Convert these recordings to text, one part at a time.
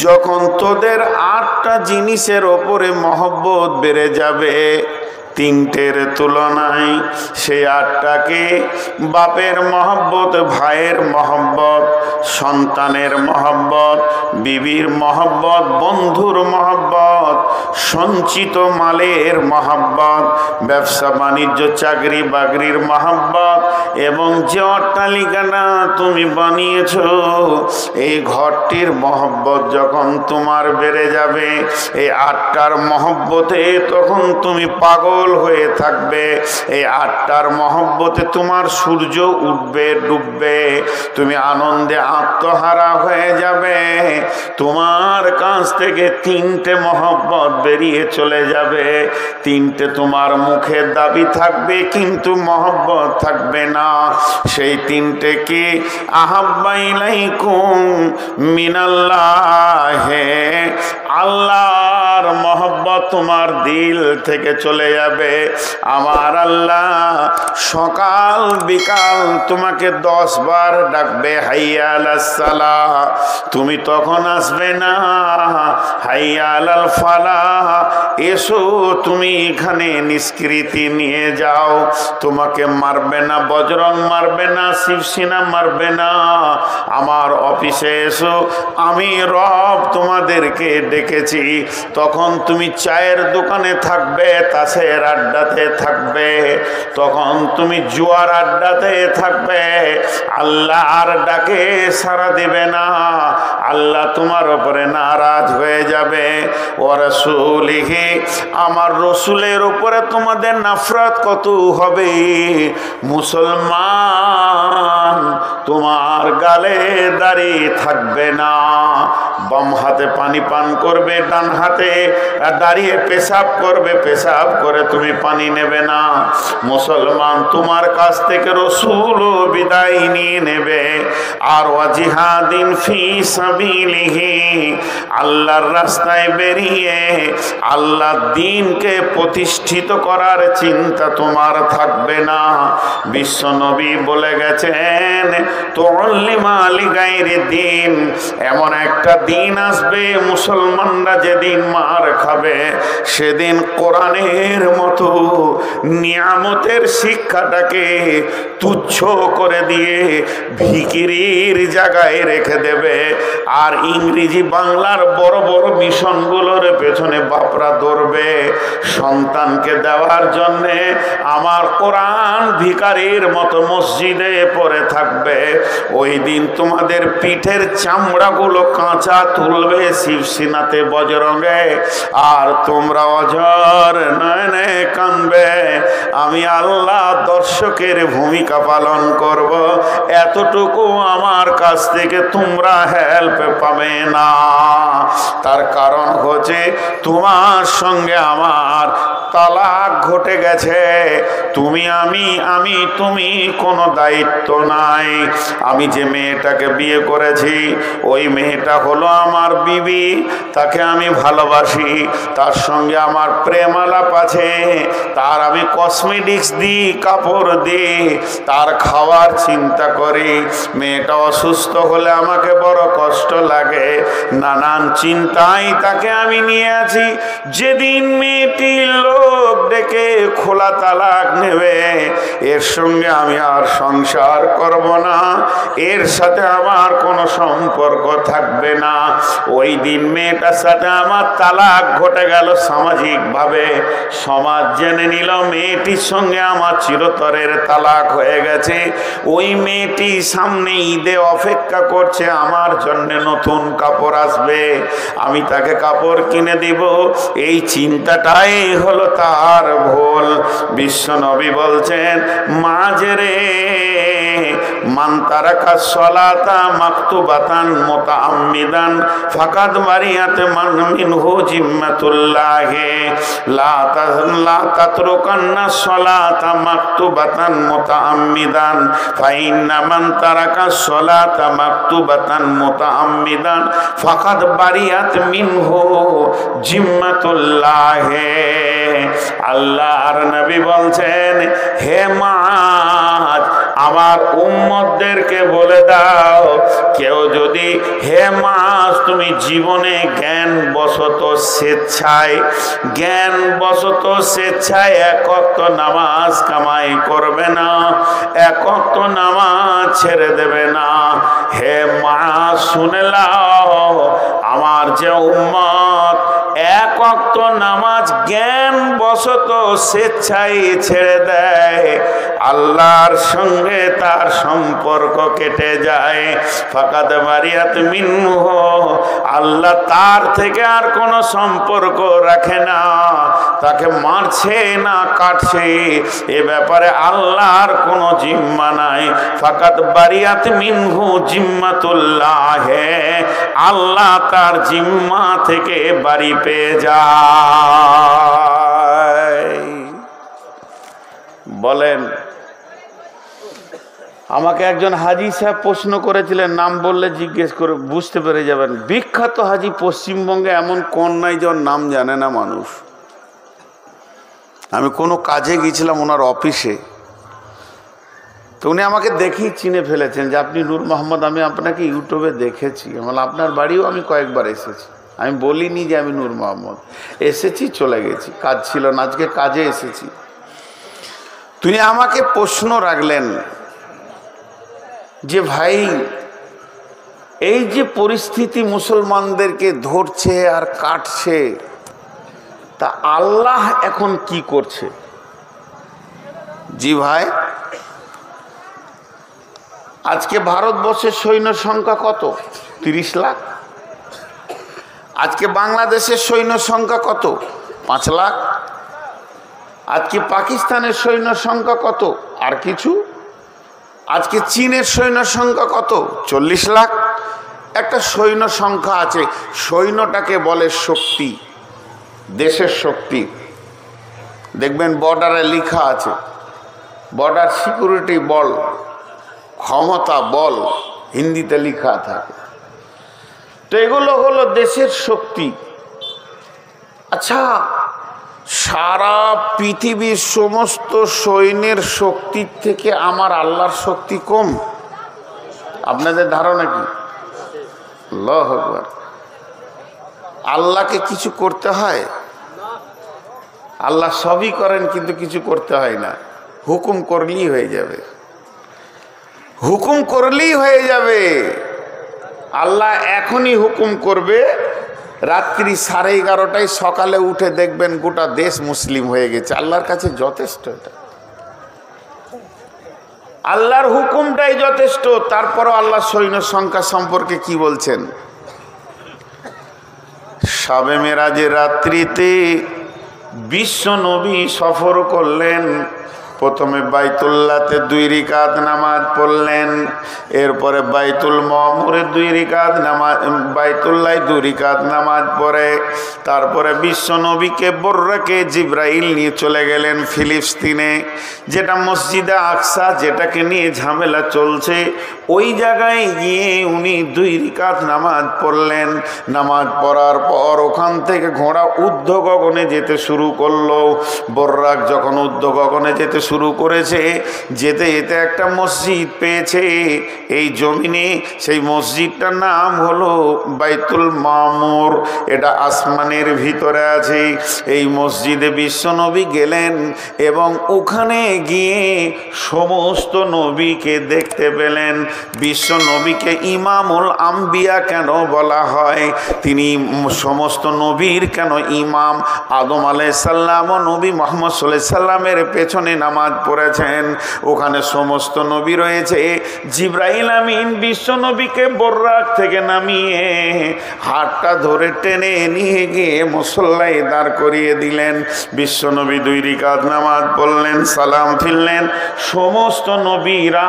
যখন তোদের 8টা জিনিসের ওপরে মহব্বত বেড়ে যাবে তিনটের তুলনায়, সেই 8টাকে বাপের মহব্বত, ভাইয়ের মহব্বত, সন্তানের মহব্বত, বিবির মহব্বত, বন্ধুর মহব্বত, সঞ্চিত মালের মহব্বত, ব্যবসা বাণিজ্য চাকরি বাকরির মহব্বত, এবং যে অট্টালিকাটা তুমি বানিয়েছ এই ঘরটির মহব্বত যখন তোমার বেড়ে যাবে, এই 8টার মহব্বতে তখন তুমি পাগল হয়ে থাকবে। এই 8টার মহব্বতে তোমার সূর্য উঠবে ডুববে, তুমি আনন্দে আত্মহারা হয়ে যাবে। তোমার কাছ থেকে 3টে মহব্বত বেরিয়ে চলে যাবে। 3টে তোমার মুখের দাবি থাকবে কিন্তু মহব্বত থাকবে না। সেই 3টে কি? আহাব্বা ইলাইকুম মিনাল্লাহে, আল্লাহর মহব্বত তোমার দিল থেকে চলে যাবে। আমার আল্লাহ সকাল বিকাল তোমাকে 10 বার ডাকবে হাইয়া আলাস সালাহ, তুমি তখন আসবে না। হাইয়া আলাল ফালাহ, এসো তুমি এখানে নিষ্কৃতি নিয়ে যাও। তোমাকে মারবে না, বজরং মারবে না, শিবসেনা মারবে না। আমার অফিসে এসো, আমি রব তোমাদেরকে ডেকেছি। তখন তুমি চায়ের দোকানে থাকবে, তাসের আড্ডাতে থাকবে, তখন তুমি জুয়ার আড্ডাতে থাকবে। আল্লাহর ডাকে সাড়া দেবে না, আল্লাহ তোমার উপরে নারাজ হয়ে যাবে। ও রাসূলিহি, আমার রসুলের উপরে তোমাদের নফরত কত হবে। মুসলমান তোমার গালে দাঁড়িয়ে থাকবে না, বাম হাতে পানি পান করবে, ডান হাতে দাঁড়িয়ে পেশাব করবে, পেশাব করে তুমি পানি নেবে না। মুসলমান তোমার কাছ থেকে রসুলও বিদায় নিয়ে নেবে। আর ওয়াজিহাদিন ফি সাবিলিহি, আল্লাহর রাস্তায় বেরিয়ে আল্লাহর দ্বীনকে প্রতিষ্ঠিত করার চিন্তা তোমার থাকবে না। বিশ্ব নবী বলে গেছেন, তুআল্লিমা লিগাইরিদ দ্বীন, এমন একটা দিন আসবে মুসলমানরা যেদিন মার খাবে, সেদিন কোরআনের মতো নিয়ামতের শিক্ষাটাকে তুচ্ছ করে দিয়ে ভিকিরির জায়গায় রেখে দেবে। আর ইংরেজি বাংলার বড় বড় মিশনগুলোর পেছনে বাপরা দৌড়বে সন্তানকে দেওয়ার জন্যে। আমার কোরআন ভিখারির মতো মসজিদে পড়ে থাকবে। ওই দিন তোমাদের পিঠের চামড়াগুলো কাঁচা তুলবে শিবসেনাতে বজরঙ্গে, আর তোমরা অঝর নয়নে কাঁদবে। আমি আল্লাহ দর্শকের ভূমিকা পালন করব, এতটুকু আমার কাছ থেকে তোমরা হেল্প পাবে না। তার কারণ হচ্ছে তোমার সঙ্গে আমার তালাক ঘটে গেছে। তুমি তুমি কোনো দায়িত্ব নাই। আমি যে মেয়েটাকে বিয়ে করেছি ওই মেয়েটা হলো আমার বিবি, তাকে আমি ভালোবাসি, তার সঙ্গে আমার প্রেম আলাপ আছে, তার আমি কসমেটিক্স দিই, কাপড় দিই, তার খাওয়ার চিন্তা করি। মেয়েটা অসুস্থ হলে আমাকে বড় কষ্ট লাগে, নানান চিন্তায় তাকে আমি নিয়ে আছি। যেদিন মেয়েটির লোক ডেকে খোলা তালাক নেবে, এর সঙ্গে আমি আর সংসার করব না, এর সাথে আমার কোনো সম্পর্ক থাকবে না। ওই দিন মেয়েটার সাথে আমার তালাক ঘটে গেল সামাজিকভাবে। সমাজ জেনে নিল মেয়েটির সঙ্গে আমার চিরতরের তালাক হয়ে গেছে। ওই মেয়েটি সামনে ঈদে অপেক্ষা করছে, আমার জন্য নতুন কাপড় আসবে, আমি তাকে কাপড় কিনে দিব। এই চিন্তাটাই হলো তার ভুল। বিশ্ব নবী বলছেন, মাজরে মান তারাকা সলাতা মাকতুবাতান মুতাআম্মিদান ফাকাদ বারিয়াত মান মিনহু জিম্মাতুল্লাহি লা তাতরুকান্না সলাতা মাকতুবাতান মুতাআম্মিদান ফাইন্না মান তারাকা সলাতা মাকতুবাতান মুতাআম্মিদান ফাকাদ বারিয়াত মিনহু জিম্মাতুল্লাহি। আল্লাহর নবী বলছেন, হে মাজ, আমার উম্মতদেরকে বলে দাও, কেউ যদি হে মাস তুমি জীবনে জ্ঞান বশত স্বেচ্ছায় এক ওয়াক্ত নামাজ কামাই করবে না, এক ওয়াক্ত নামাজ ছেড়ে দেবে না, হে মাস শুনে নাও, আমার যে উম্মত এক ওয়াক্ত নামাজ জ্ঞান বশত স্বেচ্ছায় ছেড়ে দেয়, আল্লাহর সঙ্গে তার সম্পর্ক কেটে যায়। ফাকাদ বারিয়াত মিনহু, আল্লাহ তার থেকে আর কোনো সম্পর্ক রাখে না, তাকে মারছে না কাটছে এ ব্যাপারে আল্লাহর কোনো জিম্মা নাই। ফাকাদ বারিয়াত মিনহু জিম্মাতুল্লাহ, আল্লাহ তার জিম্মা থেকে বাড়ি পেয়ে যায়। বলেন, আমাকে একজন হাজি সাহেব প্রশ্ন করেছিলেন, নাম বললে জিজ্ঞেস করে বুঝতে পেরে যাবেন। বিখ্যাত হাজি পশ্চিমবঙ্গে এমন কোন নাই যার নাম জানে না মানুষ। আমি কোনো কাজে গিয়েছিলাম ওনার অফিসে, তো উনি আমাকে দেখেই চিনে ফেলেছেন যে আপনি নূর মোহাম্মদ, আমি আপনাকে ইউটিউবে দেখেছি, মানে আপনার বাড়িও আমি কয়েকবার এসেছি। আমি বলিনি যে আমি নূর মোহাম্মদ, এসেছি চলে গেছি, কাজ ছিল না, আজকে কাজে এসেছি। তিনি আমাকে প্রশ্ন রাখলেন যে ভাই, এই যে পরিস্থিতি মুসলমানদেরকে ধরছে আর কাটছে, তা আল্লাহ এখন কি করছে? জি ভাই, আজকে ভারতবর্ষের সৈন্য সংখ্যা কত? 30 লাখ। আজকে বাংলাদেশের সৈন্য সংখ্যা কত? 5 লাখ। আজকে পাকিস্তানের সৈন্য সংখ্যা কত? আর কিছু। আজকে চীনের সৈন্য সংখ্যা কত? 40 লাখ। একটা সৈন্য সংখ্যা আছে, সৈন্যটাকে বলে শক্তি, দেশের শক্তি। দেখবেন বর্ডারে লেখা আছে বর্ডার সিকিউরিটি বল, ক্ষমতা বল, হিন্দিতে লেখা থাকে। তো এগুলো হলো দেশের শক্তি। আচ্ছা, সারা পৃথিবীর সমস্ত সৈন্যের শক্তির থেকে আমার আল্লাহর শক্তি কম? আপনাদের ধারণা কি? আল্লাহু আকবার। আল্লাহকে কিছু করতে হয়? আল্লাহ সবই করেন, কিন্তু কিছু করতে হয় না, হুকুম করলেই হয়ে যাবে, হুকুম করলেই হয়ে যাবে। আল্লাহ এখনই হুকুম করবে, রাত্রি 11:30টায়, সকালে উঠে দেখবেন গোটা দেশ মুসলিম হয়ে গেছে। আল্লাহর কাছে যথেষ্ট, এটা আল্লাহর হুকুমটাই যথেষ্ট। তারপরও আল্লাহ সৈন্য সংখ্যা সম্পর্কে কি বলছেন? শবে মেরাজের রাত্রিতে বিশ্ব নবী সফর করলেন। প্রথমে বাইতুল্লাহতে 2 রাকাত নামাজ পড়লেন, এরপরে বাইতুল মামুরে 2 রাকাত নামাজ, বাইতুল্লাহ 2 রাকাত নামাজ পড়ে তারপরে বিশ্ব নবীকে বর্রাকে জিব্রাইল নিয়ে চলে গেলেন ফিলিস্তিনে, যেটা মসজিদে আকসা, যেটাকে নিয়ে ঝামেলা চলছে, ওই জায়গায় গিয়ে উনি 2 রাকাত নামাজ পড়লেন। নামাজ পড়ার পর ওখান থেকে ঘোড়া ঊর্ধ্ব গগনে যেতে শুরু করলো। বর্রাক যখন ঊর্ধ্ব গগনে যেতে শুরু করেছে, যেতে যেতে একটা মসজিদ পেয়েছে এই জমিনে। সেই মসজিদটার নাম হলো বাইতুল মামুর, এটা আসমানের ভিতরে আছে। এই মসজিদে বিশ্বনবী গেলেন এবং ওখানে গিয়ে সমস্ত নবীকে দেখতে পেলেন। বিশ্বনবীকে ইমামুল আম্বিয়া কেন বলা হয়? তিনি সমস্ত নবীর কেন ইমাম? আদম আলাইহিস সালাম ও নবী মুহাম্মদ সাল্লাল্লাহু আলাইহি সাল্লামের পেছনে নামাজ পড়েছেন, ওখানে সমস্ত নবী রয়েছে। জিব্রাইল আমিন বিশ্ব নবীকে বর্রাক থেকে নামিয়ে হাতটা ধরে টেনে নিয়ে গিয়ে মুসল্লায় দাঁড় করিয়ে দিলেন। বিশ্ব নবী 2 রাকাত নামাজ পড়লেন, সালাম ফিরলেন। সমস্ত নবীরা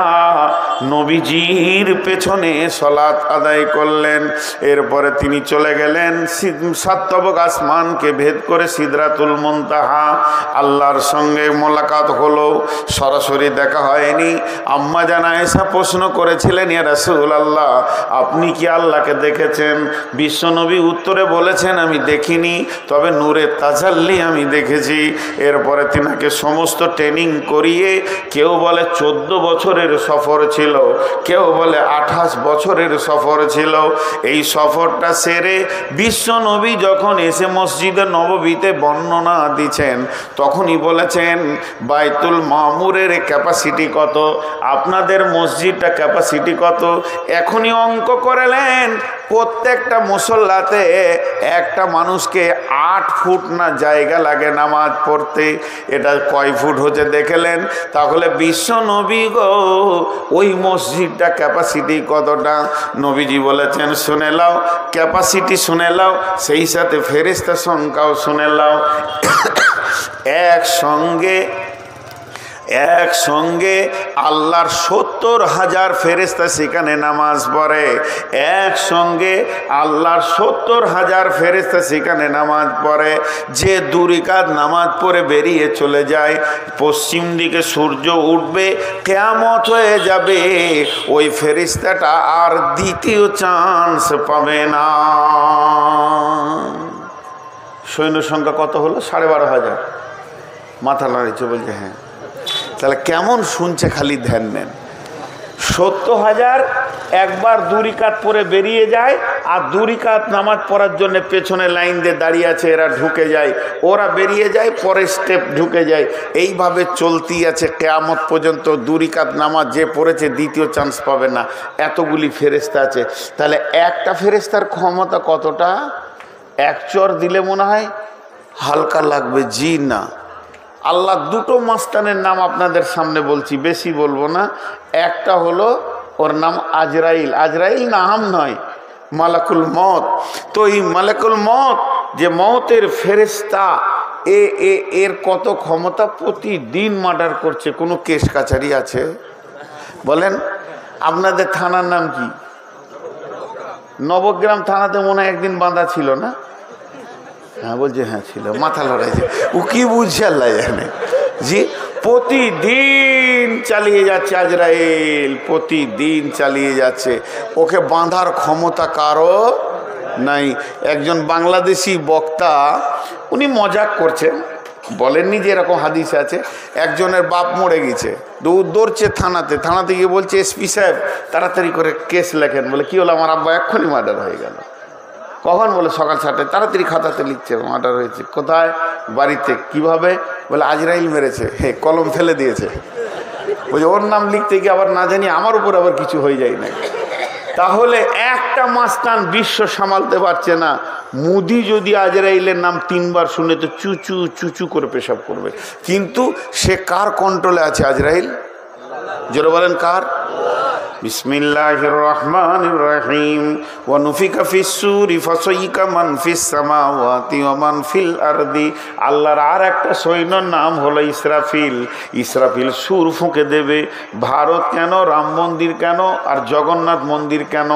নবীজির পেছনে সালাত আদায় করলেন। এরপরে তিনি চলে গেলেন 7 তবক আসমানকে ভেদ করে সিদরাতুল মুনতাহা, আল্লাহর সঙ্গে মোলাকাত হলো। হলো, সরাসরি দেখা হয়নি। আম্মা জান আয়েশা প্রশ্ন করেছিলেন, ইয়া রাসূলুল্লাহ আপনি কি আল্লাহকে দেখেছেন? বিশ্বনবী উত্তরে বলেছেন, আমি দেখিনি, তবে নূরে তাজাল্লি আমি দেখেছি। এরপরে তিনাকে সমস্ত ট্রেনিং করিয়ে, কেউ বলে 14 বছরের সফর ছিল, কেউ বলে 28 বছরের সফর ছিল। এই সফরটা সেরে বিশ্বনবী যখন এসে মসজিদে নববীতে বর্ণনা দিচ্ছেন, তখনই বলেছেন বাইতুল মামুরের ক্যাপাসিটি কত, আপনাদের মসজিদটা ক্যাপাসিটি কত। এখনই অঙ্ক করলেন, প্রত্যেকটা মুসল্লাতে একটা মানুষকে 8 ফুট না জায়গা লাগে নামাজ পড়তে। এটা কয় ফুট হচ্ছে দেখলেন? তাহলে বিশ্ব নবী গো ওই মসজিদটা ক্যাপাসিটি কতটা? নবীজি বলেছেন, শুনে লাও, ক্যাপাসিটি শুনে লাও, সেই সাথে ফেরেশতা সংখ্যাও শুনে লাও। একসঙ্গে আল্লাহর 70,000 ফেরেশতা সেখানে নামাজ পড়ে। একসঙ্গে আল্লাহর 70,000 ফেরেশতা সেখানে নামাজ পড়ে। যে 2 রাকাত নামাজ পড়ে বেরিয়ে চলে যায়, পশ্চিম দিকে সূর্য উঠবে, কিয়ামত হয়ে যাবে, ওই ফেরেশতাটা আর দ্বিতীয় চান্স পাবে না। সৈন্য সংখ্যা কত হলো? 12,500। মাথা নাড়িয়েছে, বলছে হ্যাঁ। তাহলে কেমন শুনছে, খালি ধ্যান নেন। 70,000 একবার 2 রাকাত পরে বেরিয়ে যায়, আর 2 রাকাত নামাজ পড়ার জন্য পেছনে লাইন দিয়ে দাঁড়িয়ে আছে, এরা ঢুকে যায়, ওরা বেরিয়ে যায়, পরের স্টেপ ঢুকে যায়। এইভাবে চলতি আছে কিয়ামত পর্যন্ত। 2 রাকাত নামাজ যে পড়েছে দ্বিতীয় চান্স পাবে না। এতগুলি ফেরেশতা আছে। তাহলে একটা ফেরেশতার ক্ষমতা কতটা? 1 চর দিলে মনে হয় হালকা লাগবে? জি না। আল্লাহ 2টো মাস্তানের নাম আপনাদের সামনে বলছি, বেশি বলবো না। একটা হলো ওর নাম আজরাইল। আজরাইল নাম নয়, মালাকুল মত। তো এই মালাকুল মত যে মতের ফেরেশতা, এর কত ক্ষমতা? প্রতিদিন মার্ডার করছে। কোনো কেস কাছারি আছে? বলেন। আপনাদের থানার নাম কি? নবগ্রাম থানাতে মনে হয় একদিন বাঁধা ছিল না? হ্যাঁ বলছে, হ্যাঁ ছিল। মাথা লড়াইছে, ও কি বুঝছে আল্লাহ জানে। জি, প্রতিদিন চালিয়ে যাচ্ছে আজরাইল, প্রতিদিন চালিয়ে যাচ্ছে। ওকে বাঁধার ক্ষমতা কারো নাই। একজন বাংলাদেশি বক্তা, উনি মজাক করছেন, বলেননি যে এরকম হাদিস আছে। একজনের বাপ মরে গেছে, দৌড়ছে থানাতে গিয়ে বলছে, এসপি সাহেব তাড়াতাড়ি করে কেস লেখেন। বলে কি হলো? আমার আব্বা এক্ষুনি মার্ডার হয়ে গেল। কখন? বলে সকাল 7টায়। তাড়াতাড়ি খাতাতে লিখছে, মার্ডার হয়েছে। কোথায়? বাড়িতে। কিভাবে? বলে আজরাইল মেরেছে। হ্যাঁ, কলম ফেলে দিয়েছে। বলছে ওর নাম লিখতে গিয়ে আবার না জানি আমার উপর আবার কিছু হয়ে যায় না। তাহলে একটা মাস্তান বিশ্ব সামালতে পারছে না। মুদি যদি আজরাইলের নাম 3 বার শুনে তো চুচু চুচু করে পেশাব করবে। কিন্তু সে কার কন্ট্রোলে আছে? আজরাইল। জোরে বলেন, কার? বিসমিল্লাহির রহমানির রহিম। ওয়া নুফিকা ফিস-সূরি ফাসাইকা মান ফিস-সামাওয়াতি ওয়া মান ফিল আরদি। আল্লাহর আর একটা সৈন্যর নাম হলো ইসরাফিল। ইসরাফিল সুর ফুঁকে দেবে। ভারত কেন? রাম মন্দির কেন? আর জগন্নাথ মন্দির কেন?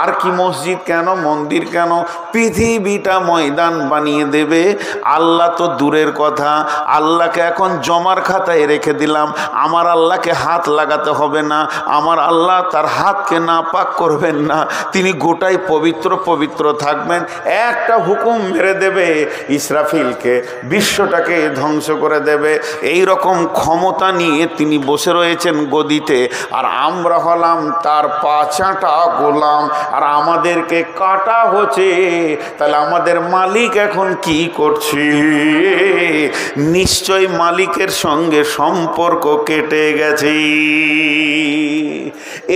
আর কি মসজিদ কেন? মন্দির কেন? পৃথিবীটা ময়দান বানিয়ে দেবে। আল্লাহ তো দূরের কথা, আল্লাহকে এখন জমার খাতায় রেখে দিলাম। আমার আল্লাহকে হাত লাগাতে হবে না। আমার আল্লাহ তার হাতকে নাপাক করবেন না। তিনি গোটাই পবিত্র থাকবেন। একটা হুকুম মেরে দেবে ইসরাফিলকে, বিশ্বটাকে ধ্বংস করে দেবে। এই রকম ক্ষমতা নিয়ে তিনি বসে রয়েছেন গদিতে। আর আমরা হলাম তার পাছাটা গোলাম, আর আমাদেরকে কাটা হচ্ছে। তাহলে আমাদের মালিক এখন কি করছে? নিশ্চয় মালিকের সঙ্গে সম্পর্ক কেটে গেছে।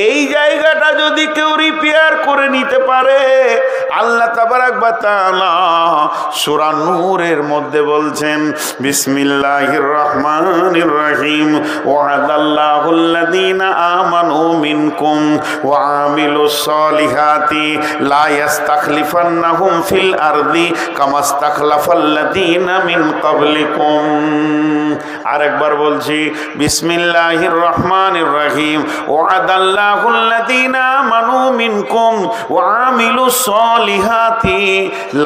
এই জায়গাটা যদি কেউ রিপেয়ার করে নিতে পারে, আল্লাহ তাবারাক ওয়া তাআলা সূরা নূরের মধ্যে বলছেন, বিসমিল্লাহির রহমানির রহিম। ওয়াদাল্লাহুল্লাযীনা আমানু মিনকুম ওয়া আমিলুস সলিহাতি লা ইস্তাখলিফান্নাহুম ফিল আরদি কামা ইস্তাখলাফাল্লাযীনা মিন ক্বাবলিকুম। আরেকবার বলছি, বিসমিল্লাহির রহমানির রহিম। ওয়াদাল্লাহ ওয়াদাল্লাহুল্লাযীনা আমানু মিনকুম ওয়া আমিলুস সলিহাতি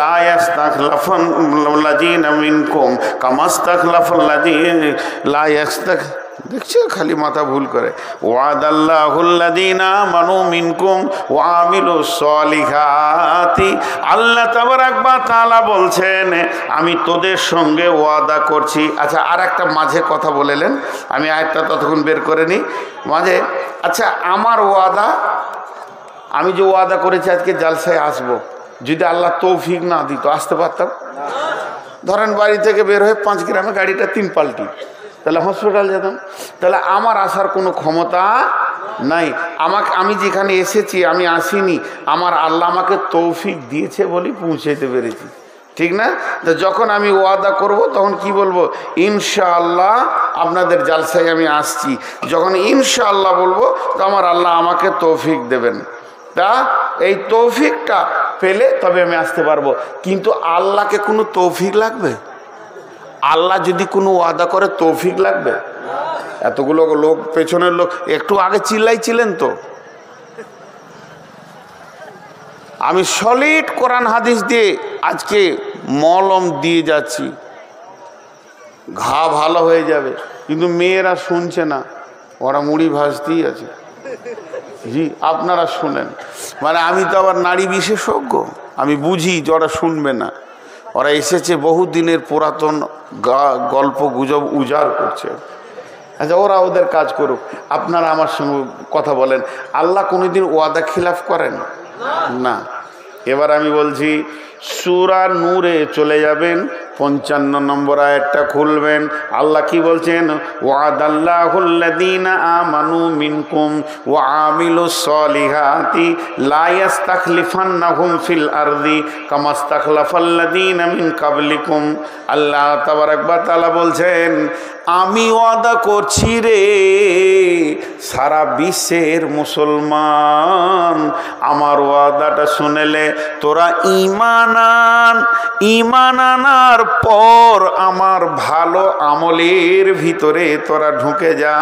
লা ইস্তাখলাফুল্লাযীনা মিনকুম কামা ইস্তাখলাফুল্লাযীনা লা ইস্তাখ দেখছো খালি মাথা ভুল করে ওয়াদাল্লাহুল্লাযীনা আমানু মিনকুম ওয়া আমিলুস সলিহাতি আল্লাহ তাবারাক ওয়া তাআলা বলছেন আমি তোদের সঙ্গে ওয়াদা করছি। আচ্ছা আর একটা মাঝে কথা বলেলেন, আমি আয়াতটা ততক্ষণ বের করে নিই মাঝে। আচ্ছা আমার ওয়াদা, আমি যে ওয়াদা করেছি আজকে জালসায় আসবো, যদি আল্লাহ তৌফিক না দিত আসতে পারতাম? ধরেন বাড়ি থেকে বের হয়ে 5 গ্রামে গাড়িটা 3 পাল্টি, তাহলে হসপিটাল যেতাম। তাহলে আমার আসার কোনো ক্ষমতা নাই। আমি যেখানে এসেছি আমি আসিনি, আমার আল্লাহ আমাকে তৌফিক দিয়েছে বলেই পৌঁছাইতে পেরেছি, ঠিক না? তো যখন আমি ওয়াদা করব তখন কি বলবো? ইনশাআল্লাহ আপনাদের জালসায় আমি আসছি। যখন ইনশাআল্লাহ বলবো তো আমার আল্লাহ আমাকে তৌফিক দেবেন। তা এই তৌফিকটা পেলে তবে আমি আসতে পারবো। কিন্তু আল্লাহকে কোনো তৌফিক লাগবে? আল্লাহ যদি কোনো ওয়াদা করে তৌফিক লাগবে? এতগুলো লোক, পেছনের লোক একটু আগে চিল্লাইছিলেন তো। আমি সলিড কোরআন হাদিস দিয়ে আজকে মলম দিয়ে যাচ্ছি, ঘা ভালো হয়ে যাবে, কিন্তু মেয়েরা শুনছে না, ওরা মুড়ি ভাজতেই আছে। জি আপনারা শুনেন, মানে আমি তো আবার নারী বিশেষজ্ঞ, আমি বুঝি যে ওরা শুনবে না। ওরা এসেছে বহু দিনের পুরাতন গল্প গুজব উজাড় করছে। আচ্ছা ওরা ওদের কাজ করুক, আপনারা আমার সঙ্গে কথা বলেন। আল্লাহ কোনোদিন ওয়াদা খিলাফ করেন না। এবার আমি বলছি সূরা নূরে চলে যাবেন, 55 নম্বর আয়াতটা খুলবেন। আল্লাহ কি বলছেন? ওয়াদাল্লাহুল্লাযীনা আমানু মিনকুম ওয়া আমিলুস সলিহাতি লা ইস্তাখলিফান্নাহুম ফিল আরদি কামা ইস্তাখলাফাল্লাযীনা মিন কাবলিকুম। আল্লাহ তাবারাক ওয়া তাআলা বলছেন আমি ওয়াদা করছি রে সারা বিশ্বের মুসলমান, আমার ওয়াদাটা শুনেলে তোরা ঈমান আনার পর আমার ভালো আমলের ভিতরে তোরা ঢুকে যা।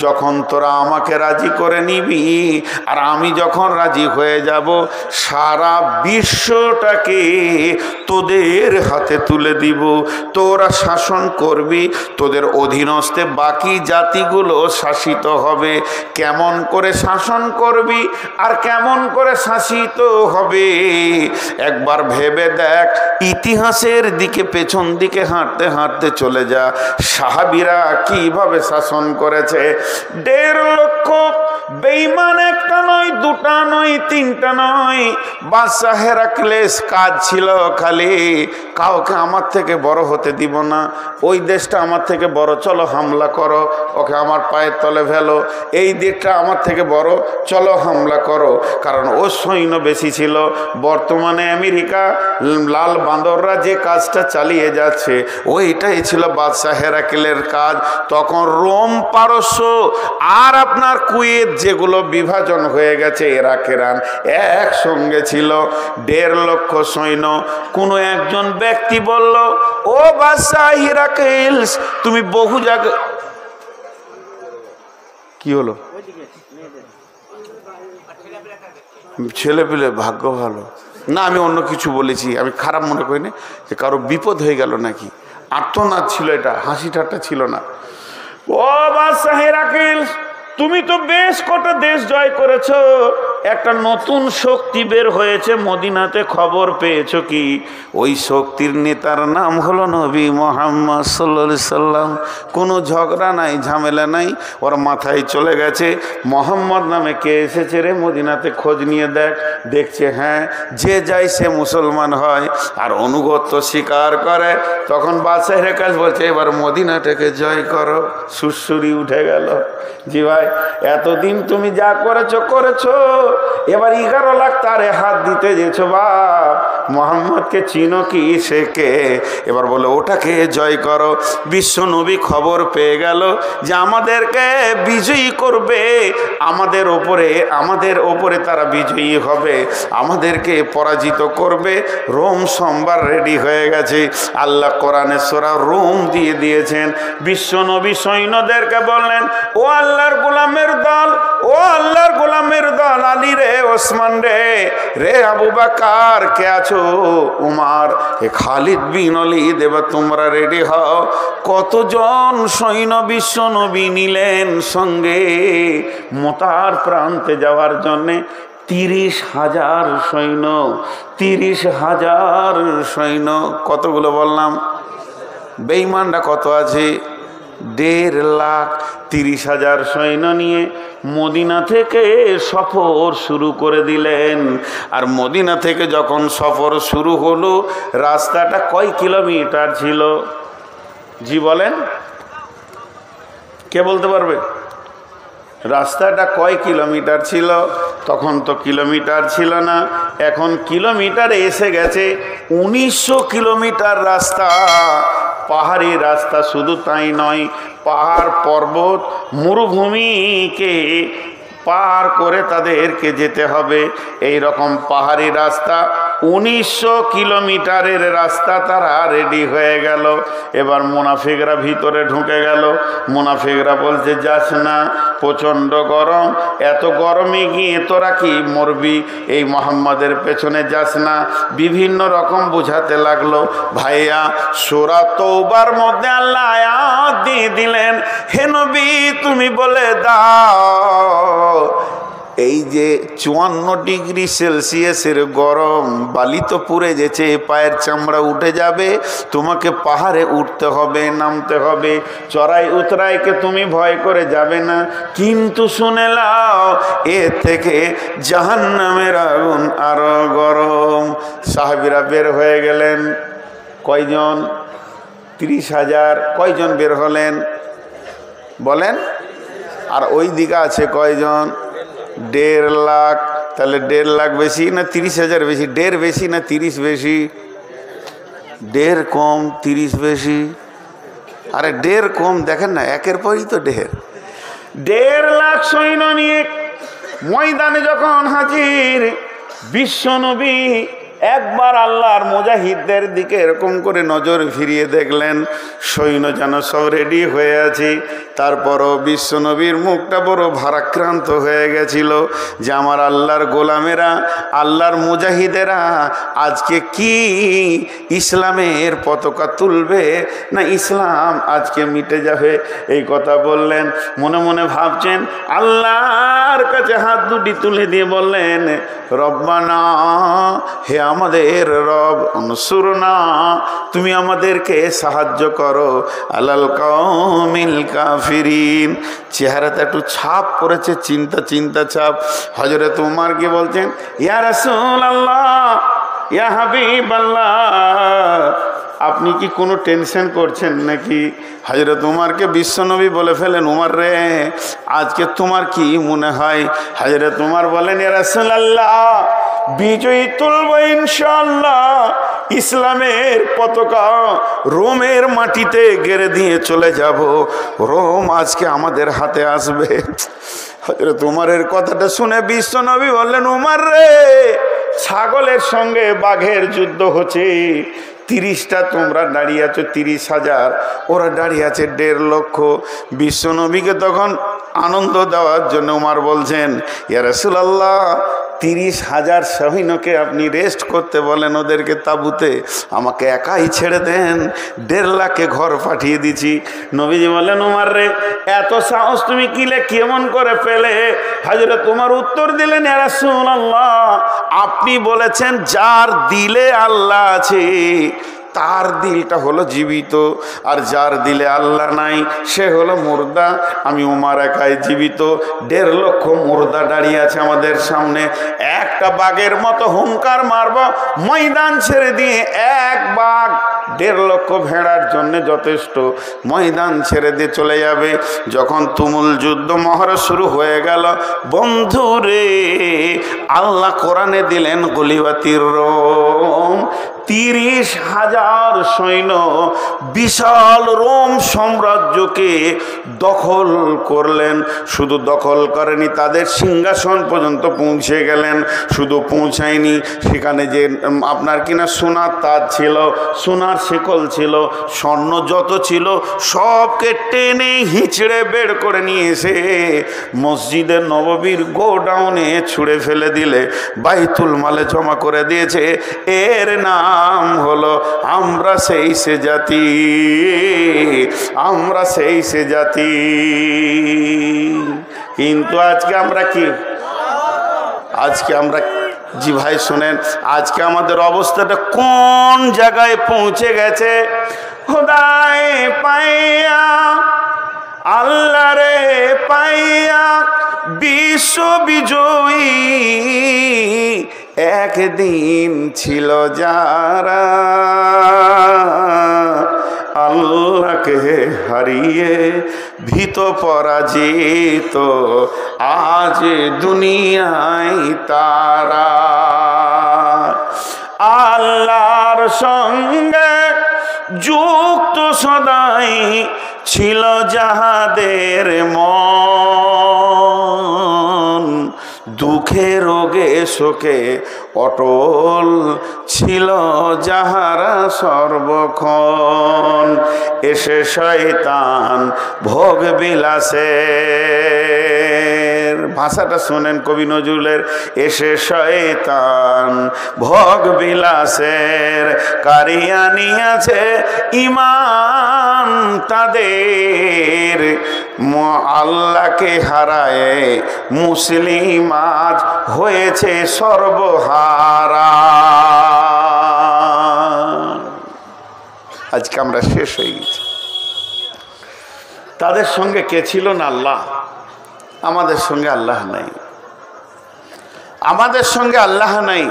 যখন তোরা আমাকে রাজি করে নিবি আর আমি যখন রাজি হয়ে যাব, সারা বিশ্বটাকে তোদের হাতে তুলে দিব, তোরা শাসন করবি, তোদের অধীনস্থে বাকি জাতিগুলো শাসিত হবে। কেমন করে শাসন করবি আর কেমন করে শাসিত হবে একবার ভেবে দেখ। ইতিহাসের দিকে পেছন দিকে হাঁটতে হাঁটতে চলে যা, সাহাবীরা কিভাবে শাসন করেছে। 1.5 লক্ষ বেঈমান, একটা নয়, দুটা নয়, তিনটা নয়। বাদশা হেরাক্লেস কাজ ছিল খালি কাউকে আমার থেকে বড় হতে দিব না, ওই দেশটা আমার থেকে বড়, চলো হামলা করো, ওকে আমার পায়ের তলে ফেলো। এই দিকটা আমার থেকে বড়, চলো হামলা করো। কারণ ও সৈন্য বেশি ছিল। বর্তমানে আমেরিকা লাল বান্দররা যে কাজটা চালিয়ে যাচ্ছে ওইটাই ছিল বাদশা হেরাক্লের কাজ। তখন রোম, পারস্য আর আপনার কুয়েত যেগুলো বিভাজন হয়ে গেছে, ইরাক, ইরান একসঙ্গে ছিল। 1.5 লক্ষ সৈন্য। কোনো একজন ব্যক্তি বলল, ও বাদশা হেরাক্লেস তুমি বহু জায়গায়, কি হলো? ছেলে পেলে ভাগ্য ভালো না, আমি অন্য কিছু বলেছি, আমি খারাপ মনে করিনি যে কারো বিপদ হয়ে গেল নাকি। আর্তনাদ ছিল এটা, হাসি ঠাট্টা ছিল না। ও বাদশা হেরাক্লেস তুমি তো বেশ কটা দেশ জয় করেছো, একটা নতুন শক্তি বের হয়েছে মদিনাতে, খবর পেয়েছো কি? ওই শক্তির নেতার নাম হলো নবী মুহাম্মদ সাল্লাল্লাহু আলাইহি সাল্লাম। কোনো ঝগড়া নাই, ঝামেলা নাই, ওর মাথায় চলে গেছে মোহাম্মদ নামে কে এসেছে রে মদিনাতে, খোঁজ নিয়ে দেখ। দেখছে হ্যাঁ, যে যায় সে মুসলমান হয় আর অনুগত্য স্বীকার করে। তখন বাদশা হেরাক্লেস বলছে এবার মদিনাটাকে জয় করো। সুরসুরি উঠে গেল। জি ভাই, এতদিন তুমি যা করেছো করেছো, এবার 11 লাখ তারে হাত দিতে যেছো বাপ। মোহাম্মদকে চিনো কি? সে কে? এবার বলে ওটাকে জয় করো। বিশ্ব নবী খবর পেয়ে গেল যে আমাদেরকে বিজয়ী করবে, আমাদের ওপরে তারা বিজয়ী হবে, আমাদেরকে পরাজিত করবে। রোম সোমবার রেডি হয়ে গেছে। আল্লাহ কোরআনে সূরা রোম দিয়ে দিয়েছেন। বিশ্ব নবী সৈন্যদেরকে বললেন, ও আল্লাহর গোলামের দল, ও ও আল্লাহর গোলামের দল, আলী রে, ওসমান রে, রে আবু বকর, কে আছো, উমার, হে খালিদ বিন ওয়ালিদ, এবার তোমরা রেডি হও। কতজন সৈন্য বিশ্ব নবী নিলেন সঙ্গে মোতার প্রান্তে যাওয়ার জন্যে? 30,000 সৈন্য, 30,000 সৈন্য। কতগুলো বললাম? বেঈমানরা কত আছে? 1.5 লাখ। 30,000 সৈন্য নিয়ে মদিনা থেকে সফর শুরু করে দিলেন। আর মদিনা থেকে যখন সফর শুরু হলো, রাস্তাটা কয় কিলোমিটার ছিল? জি বলেন, কে বলতে পারবে? রাস্তাটা কয় কিলোমিটার ছিল? তখন তো কিলোমিটার ছিল না, এখন কিলোমিটারে এসে গেছে 1900 কিলোমিটার রাস্তা। পাহাড়ি রাস্তা, শুধু তাই নয়, পাহাড় পর্বত মরুভূমিকে পার করে তাদেরকে যেতে হবে। এই রকম পাহাড়ি রাস্তা 1900 কিলোমিটারের রাস্তা তারা রেডি হয়ে গেল। এবার মুনাফিকরা ভিতরে ঢুকে গেল। মুনাফিকরা বলছে, যাস না, প্রচণ্ড গরম, এত গরমে গিয়ে তোরা কি মরবি, এই মোহাম্মদের পেছনে যাস না। বিভিন্ন রকম বুঝাতে লাগলো। ভাইয়া, সূরা তওবার মধ্যে আল্লাহ আয়াত দিয়ে দিলেন, হে নবী তুমি বলে দাও, এই যে 54 ডিগ্রি সেলসিয়াসের গরম, বালি তো পুড়ে গেছে, পায়ের চামড়া উঠে যাবে, তোমাকে পাহাড়ে উঠতে হবে, নামতে হবে, চড়াই উতরাইকে তুমি ভয় করে যাবে না। কিন্তু শুনে লাও, এর থেকে জাহান্নামের আগুন আরো গরম। সাহাবীরা বের হয়ে গেলেন। কয়জন? 30,000। কয়জন বের হলেন বলেন? আর ওই দিকে আছে কয়জন? 1.5 লাখ। তাহলে 1.5 লাখ বেশি না 30,000 বেশি? 1.5 বেশি না 30 বেশি? 1.5 কম 30 বেশি। আরে 1.5 কম, দেখেন না, একের পরই তো 1.5 লাখ সৈন্য নিয়ে ময়দানে যখন হাজির বিশ্বনবী, একবার আল্লাহর মুজাহিদদের দিকে এরকম করে নজর ফিরিয়ে দেখলেন, সৈন্য যেন সব রেডি হয়ে আছে। তারপরও বিশ্বনবীর মুখটা বড় ভারাক্রান্ত হয়ে গেছিল যে আমার আল্লাহর গোলামেরা, আল্লাহর মুজাহিদেরা আজকে কি ইসলামের পতাকা তুলবে, না ইসলাম আজকে মিটে যাবে? এই কথা বললেন। মনে মনে ভাবছেন, আল্লাহর কাছে হাত দুটি তুলে দিয়ে বললেন, রব্বানা, হে আমাদের রব, উনসুরনা, তুমি আমাদেরকে সাহায্য করো, আলাল কওমিল কাফিরিন। চেহারাতে একটু ছাপ পড়েছে, চিন্তা ছাপ। হযরত উমর কি বলছেন, ইয়া রাসূলুল্লাহ, ইয়া হাবিবাল্লাহ, আপনি কি কোনো টেনশন করছেন নাকি? হযরত উমরকে বিশ্বনবী বলে ফেলেন, উমর রে, আজকে তোমার কি মনে হয়? হযরত উমর বলেন, ইয়া রাসূলুল্লাহ, বিজয়ী তুলব ইনশাআল্লাহ, ইসলামের পতাকা রোমের মাটিতে গেড়ে দিয়ে চলে যাব, রোম আজকে আমাদের হাতে আসবে। হযরত উমরের কথাটা শুনে বিশ্বনবী বললেন, উমর রে, ছাগলের সঙ্গে বাঘের যুদ্ধ হচ্ছে, 30টা তোমরা দাঁড়িয়ে আছো, 30,000, ওরা দাঁড়িয়ে আছে 1.5 লক্ষ। বিশ্বনবীকে তখন আনন্দ দেওয়ার জন্য উমর বলছেন, ইয়া রাসূলুল্লাহ, 30,000 সৈন্যকে আপনি রেস্ট করতে বলেন, ওদেরকে তাঁবুতে, আমাকে একাই ছেড়ে দেন, 1.5 লাখে ঘর পাঠিয়ে দিছি। নবীজি বললেন, উমর রে, এত সাহস তুমি কিলে কেমন করে পেলে? হযরত উমর উত্তর দিলেন, ইয়া রাসূলুল্লাহ, আপনি বলেছেন যার দিলে আল্লাহ আছে তার দিলটা হলো জীবিত, আর যার দিলে আল্লাহ নাই সে হলো মুর্দা। আমি উমর একাই জীবিত, 1.5 লক্ষ মুর্দা দাঁড়িয়ে আছে আমাদের সামনে। একটা বাঘের মতো হুঙ্কার মারব, ময়দান ছেড়ে দিয়ে, এক বাঘ 1.5 লক্ষ ভেড়ার জন্য যথেষ্ট, ময়দান ছেড়ে দিয়ে চলে যাবে। যখন তুমুল যুদ্ধ মহড়া শুরু হয়ে গেল, বন্ধুরে, আল্লাহ কোরআনে দিলেন গলিবাতির রোম, 30,000 সৈন্য বিশাল রোম সাম্রাজ্যকে দখল করলেন। শুধু দখল করেনি, তাদের সিংহাসন পর্যন্ত পৌঁছে গেলেন। শুধু পৌঁছায়নি, সেখানে যে আপনার কিনা সোনার তাজ ছিল, সোনার শেকল ছিল, স্বর্ণ যত ছিল সবকে টেনে হিঁচড়ে বের করে নিয়ে এসে মসজিদে নববীর গোডাউনে ছুঁড়ে ফেলে দিলে বাইতুল মালে জমা করে দিয়েছে। এর নাম হলো আমরা সেই সে জাতি, আমরা সেই সে জাতি। কিন্তু আজকে আমরা কি, আজকে আমরা, জি ভাই শোনেন, আজকে আমাদের অবস্থাটা কোন জায়গায় পৌঁছে গেছে। খোদায় পাইয়া আল্লাহ রে পাইয়া বিশ্ব বিজয়ী একদিন ছিল যারা, আল্লাহকে হারিয়ে ভীত পরাজিত আজ দুনিয়ায় তারা। আল্লাহর সঙ্গে যুক্ত সদাই ছিল যাহাদের মন, দুঃখে রোগে শোকে অটল ছিল যাহারা সর্বক্ষণ। এসে শয়তান ভোগ বিলাসের, ভাষাটা শোনেন কবি নজরুলের, এসে শয়তান ভোগ বিলাসের কারিয়া নিয়েছে ইমান তাদের, আল্লাহকে হারায় মুসলিম আজ হয়েছে সর্বহারা। আজকে আমরা শেষ হয়ে গেছি। তাদের সঙ্গে কে ছিল না? আল্লাহ। আমাদের সঙ্গে আল্লাহ নাই, আমাদের সঙ্গে আল্লাহ নাই,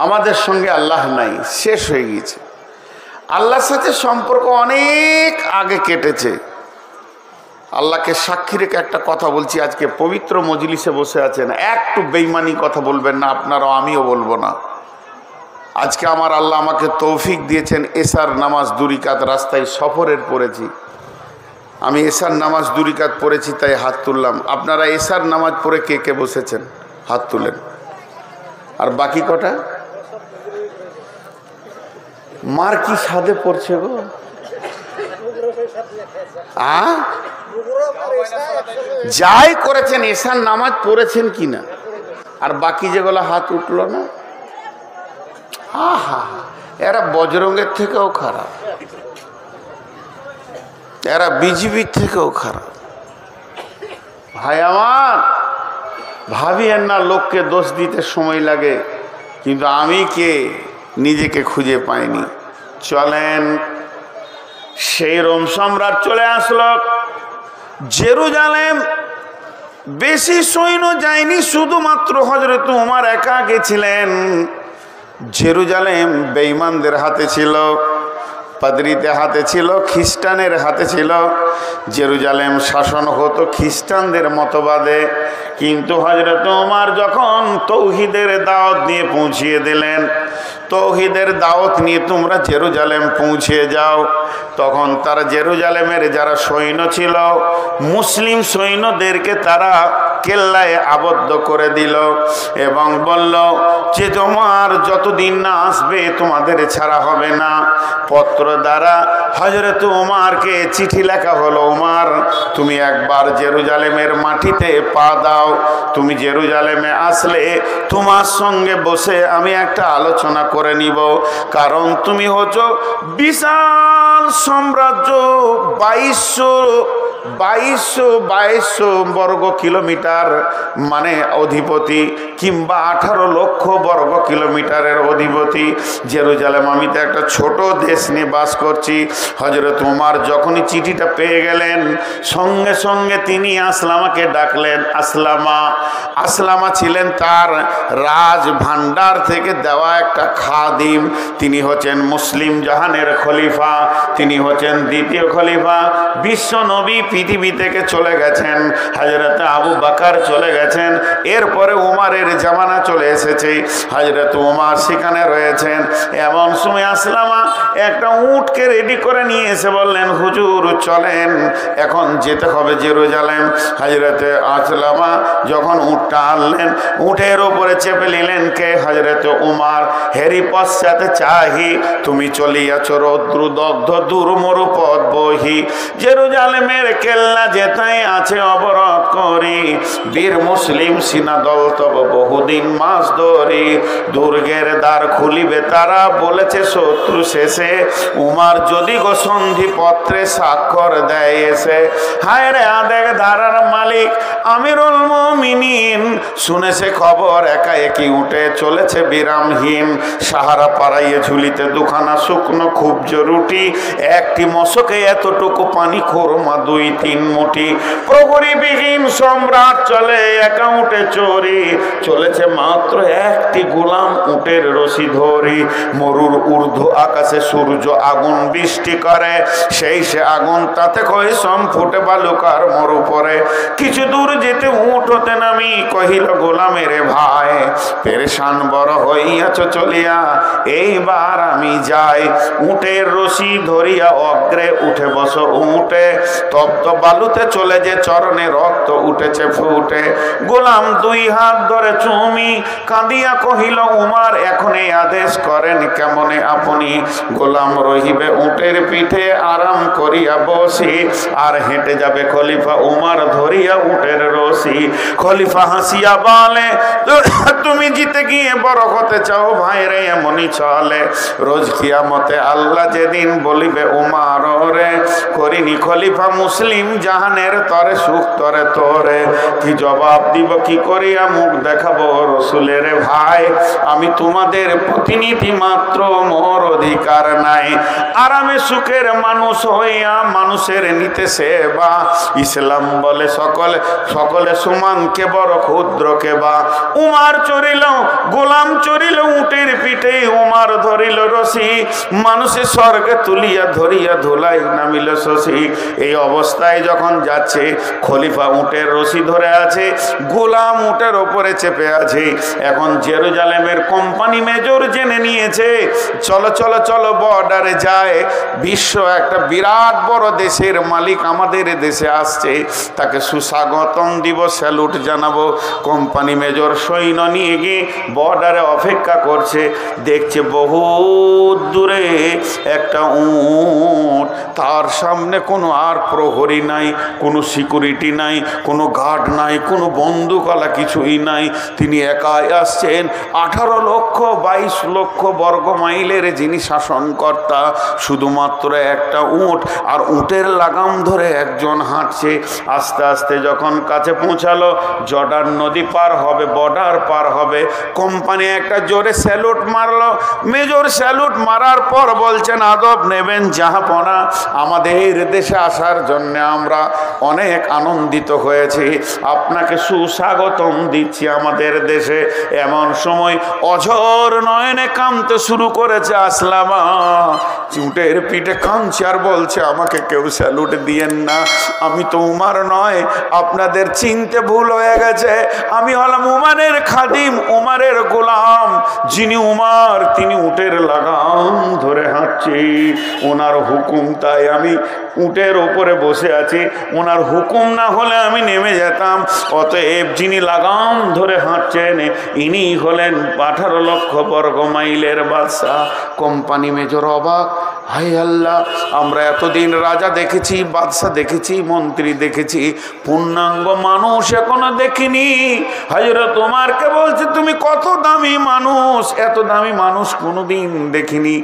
আমাদের সঙ্গে আল্লাহ নাই, শেষ হয়ে গেছে। আল্লাহর সাথে সম্পর্ক অনেক আগে কেটেছে। আল্লাহকে সাক্ষী রেখে একটা কথা বলছি, আজকে পবিত্র মজলিসে বসে আছেন, একটু বেঈমানি কথা বলবেন না আপনারাও, আমিও বলবো না। আজকে আমার আল্লাহ আমাকে তৌফিক দিয়েছেন, এশার নামাজ 2 রাকাত রাস্তায় সফরের পড়েছি। আমি এশার নামাজ 2 রাকাত পড়েছি তাই হাত তুললাম। আপনারা এশার নামাজ পড়ে কে কে বসেছেন হাত তুলেন। আর বাকি কটা মার কি সাধে পড়ছে গো? যাই করেছেন এশার নামাজ পড়েছেন কিনা, আর বাকি যেগুলো হাত উঠলো না, আহা, এরা বজরঙ্গের থেকেও খারাপ, এরা বিজিবির থেকেও খারাপ। ভাই আমার, ভাবিয়েন না লোককে দোষ দিতে সময় লাগে, কিন্তু আমি কে নিজেকে খুঁজে পাইনি। চলেন, সেই রোম সম্রাট চলে আসলো জেরুজালেম। বেশি সৈন্য যায়নি, শুধুমাত্র হযরত ওমর একা গেছিলেন। জেরুজালেম বেঈমানদের হাতে ছিল, পাদ্রীদের হাতে ছিল, খ্রিস্টানের হাতে ছিল। জেরুজালেম শাসন হতো খ্রিস্টানদের মতবাদে। কিন্তু হযরত ওমর যখন তৌহিদের দাওয়াত নিয়ে পৌঁছিয়ে দিলেন, তৌহিদের দাওয়াত নিয়ে তোমরা জেরুজালেম পৌঁছে যাও, তখন তারা জেরুজালেমের যারা সৈন্য ছিল মুসলিম সৈন্যদেরকে তারা কেল্লায় আবদ্ধ করে দিল এবং বলল যে তোমার যতদিন না আসবে তোমাদের ছাড়া হবে না। পত্র দ্বারা হযরত ওমরকে চিঠি লেখা হলো, ওমর তুমি একবার জেরুজালেমের মাটিতে পা দাও, তুমি জেরুজালেমে আসলে তোমার সঙ্গে বসে আমি একটা আলোচনা করে নিব, কারণ তুমি হচ্ছো বিশাল সাম্রাজ্য, 2200 বর্গ কিলোমিটার মানে অধিপতি, কিংবা 18 লক্ষ বর্গ কিলোমিটারের অধিপতি জেরুজালেম। আমি তো একটা ছোট দেশ নিয়ে বাস করছি। হযরত ওমর যখনই চিঠিটা পেয়ে গেলেন, সঙ্গে সঙ্গে তিনি আসলামাকে ডাকলেন। আসলামা ছিলেন তার রাজ ভান্ডার থেকে দেওয়া একটা খাদিম। তিনি হচ্ছেন মুসলিম জাহানের খলিফা, তিনি হচ্ছেন দ্বিতীয় খলিফা। বিশ্ব নবী পৃথিবী থেকে চলে গেছেন, হযরত আবু বকর চলে গেছেন, এরপরে উমারের জামানা চলে এসেছে, হযরত উমার সেখানে রয়েছেন। এমন সময় আসলামা একটা উটকে রেডি করে নিয়ে এসে বললেন, হুজুর চলেন, এখন যেতে হবে জেরুজালেম। হযরত আসলামা যখন উটটা আনলেন, উটের উপরে চেপে নিলেন কে? হযরত উমার। হেরি পশ্চাতে চাহি, তুমি চলিয়াছ রৌদ্রদগ্ধ দুর্মরু পথ বহি, জেরুজালেমের কেল্লা যেথায় আছে অবরোধ করি, বীর মুসলিম সিনাদল তব বহুদিন মাস ধরি, দুর্গের দ্বার খুলিবে তারা, বলেছে শত্রু শেষে, উমার যদি গো সন্ধি পত্রে স্বাক্ষর দেয় এসে। হায় রে আদেক ধারার মালিক আমিরুল মুমিনিন, শুনেছে খবর একা একই উঠে চলেছে বিরামহীন, সাহারা পাড়াইয়ে ঝুলিতে দুখানা শুকনো খুবজ রুটি, একটি মশকে এতটুকু পানি খোরমা 2-3 মুঠি, প্রহরীবিহীন সম্রাট চলে একা উঠে চোরি, চলেছে মাত্র একটি গোলাম উটের রশি ধরি, মরুর ঊর্ধ্ব আকাশে সূর্য আগুন বৃষ্টি করে, সেই সে আগুন তাতে কই সম ফুটে বালুকার মরু পরে, কিছু দূর যেতে উট হতে নামি কহিল গোলামের ভাই, পেরেশান বড় হইয়াছ চলিয়া এইবার আমি যাই, উটের রশি ধরিয়া অগ্রে উঠে বস উঠে, তপ্ত বালুতে চলে যে চরণে রক্ত উঠেছে ফুটে, গোলাম 2 হাত ধরে চুমি কাঁদিয়া কহিল উমার এখন এই আদেশ করেন কেমনে আপনি, গোলাম রহিবে উটের পিঠে আরাম করিয়া বসি, আর হেঁটে যাবে খলিফা উমার ধরিয়া উটের রশি। খলিফা হাসিয়া বলে, তুমি জিতে গিয়ে বড় হতে চাও ভাই রে, এমনই চলে রোজ কিয়ামতে আল্লাহ যেদিন বলিবে উমার রে, করিনি খলিফা মুসলিম জাহানের তরে সুখ তরে তোরে, কি জবাব দিব কি করিয়া মুখ দেখাবো রসুলের ভাই, আমি তোমাদের প্রতিনিধি মাত্র, মোর অধিকার নাই, আরামে সুখের মানুষ হইয়া মানুষের নিতে সেবা, ইসলাম বলে সকলে সকলে সমান, কে বড় ক্ষুদ্র কে বা, উমার চড়িল গোলাম চড়িল উটের পিঠে, উমার ধরিল রশি, মানুষের স্বর্গে তুলিয়া ধরিয়া ধুলাই নামিল শশী, এই অবস্থায় যখন যাচ্ছে খলিফা উটের রশি ধরে আছে, গোলাম উটের ওপরে চেপে আছে, এখন জেরুজালেমের কোম্পানি মেজর জেনে নিয়েছে, চলো চলো চলো বর্ডারে যায়, বিশ্ব একটা বিরাট বড় দেশের মালিক আমাদের দেশে আসছে, তাকে সুস্বাগতম দিব, স্যালুট জানাবো। কোম্পানি মেজর সৈন্য নিয়ে গিয়ে বর্ডারে অপেক্ষা করছে, দেখছে বহু দূরে একটা উট, তার সামনে কোনো আর প্রহরী নাই, কোনো সিকিউরিটি নাই, কোনো গার্ড নাই, কোনো বন্দুকওয়ালা কিছুই নাই, তিনি একাই আসছেন। 18 লক্ষ 22 লক্ষ বর্গ মাইলের যিনি শাসনকর্তা, শুধুমাত্র একটা উট, আর উটের লাগাম ধরে একজন হাঁটছে। আস্তে আস্তে যখন কাছে পৌঁছালো, জর্ডান নদী পার হবে, বর্ডার পার হবে, কোম্পানি একটা জোরে স্যালুট মারলো। মেজর স্যালুট মারার পর বলছেন, আদব নেবেন জাহাপনা, আমাদের দেশে আসার জন্য আমরা অনেক আনন্দিত হয়েছি, আপনাকে সুস্বাগতম দিচ্ছি আমাদের দেশে। এমন সময় অঝোর নয়নে কাঁদতে শুরু করেছে আসলামা, উটের পিঠে কাঁদছে আর বলছে, আমাকে কেউ স্যালুট দিয়েন না, আমি তো উমার নয়, আপনাদের চিনতে ভুল হয়ে গেছে, আমি হলাম উমারের খাদিম, উমারের গোলাম, যিনি উমার তিনি উটের লাগাম ধরে হাঁটছি, ওনার হুকুম তাই আমি উটের ওপরে বসে আছি, ওনার হুকুম না হলে আমি নেমে যেতাম, অতএব যিনি লাগাম ধরে হাঁটছেন ইনি হলেন 18 লক্ষ বর্গ মাইলের বাদশা। কোম্পানি মেজর অবাক, হায় আল্লাহ, আমরা এতদিন রাজা দেখেছি, বাদশা দেখেছি, মন্ত্রী দেখেছি, পূর্ণাঙ্গ মানুষ এখনো দেখিনি। হযরত ওমরকে বলছে, তুমি কত দামি মানুষ, এত দামি মানুষ কোনোদিন দেখিনি।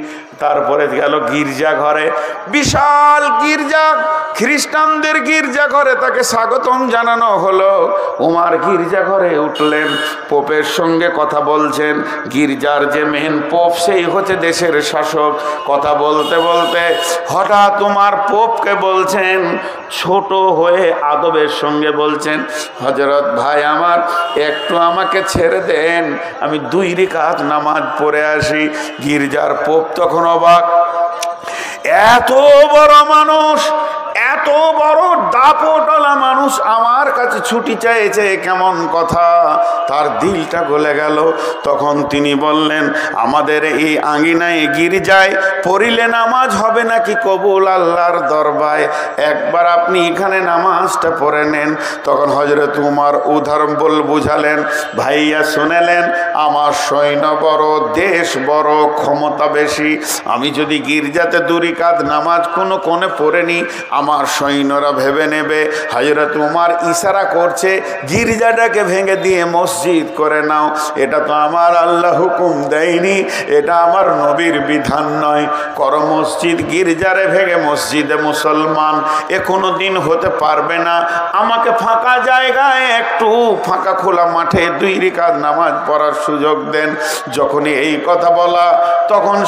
তারপরে গেল গির্জা ঘরে, বিশাল গির্জা, খ্রিস্টানদের গির্জা ঘরে তাকে স্বাগতম জানানো হলো। ওমর গির্জা ঘরে উঠলেন, পোপের সঙ্গে কথা বলছেন। গির্জার যে মেন পোপ, সেই হচ্ছে দেশের শাসক। কথা বলতে বলতে হঠাৎ ওমর পোপকে বলছেন, ছোট হয়ে আদবের সঙ্গে বলছেন, হযরত ভাই আমার, একটু আমাকে ছেড়ে দেন, আমি 2 রাকাত নামাজ পড়ে আসি। গির্জার পোপ তখন অবাক, এত বড় মানুষ, এত এত বড় দাপটওয়ালা মানুষ আমার কাছে ছুটি চাইছে, কেমন কথা। তার দিলটা গলে গেল। তখন তিনি বললেন, আমাদের এই আঙ্গিনায় গির্জায় পড়িলে নামাজ হবে নাকি কবুল আল্লাহর দরবারে? একবার আপনি এখানে নামাজটা পড়ে নেন। তখন হযরত উমর উদাহরণ বুঝালেন, ভাইয়া শুনেলেন, আমার সৈন্য বড়, দেশ বড়, ক্ষমতা বেশি। আমি যদি গির্জাতে 2 রাকাত নামাজ কোনো কোণে পড়ে নি, আমার সৈন্যরা ভেবে নেবে হযরত উমর ইশারা করছে গির্জাটাকে ভেঙে দিয়ে মসজিদ করে নাও। এটা তো আমার আল্লাহ হুকুম দেয়নি, এটা আমার নবীর বিধান নয়। করো মসজিদ, গির্জারে ভেঙে মসজিদে মুসলমান এ কোনো দিন হতে পারবে না। আমাকে ফাঁকা জায়গায়, একটু ফাঁকা খোলা মাঠে 2 রাকাত নামাজ পড়ার সুযোগ দেন। যখনই এই কথা বলা, তখন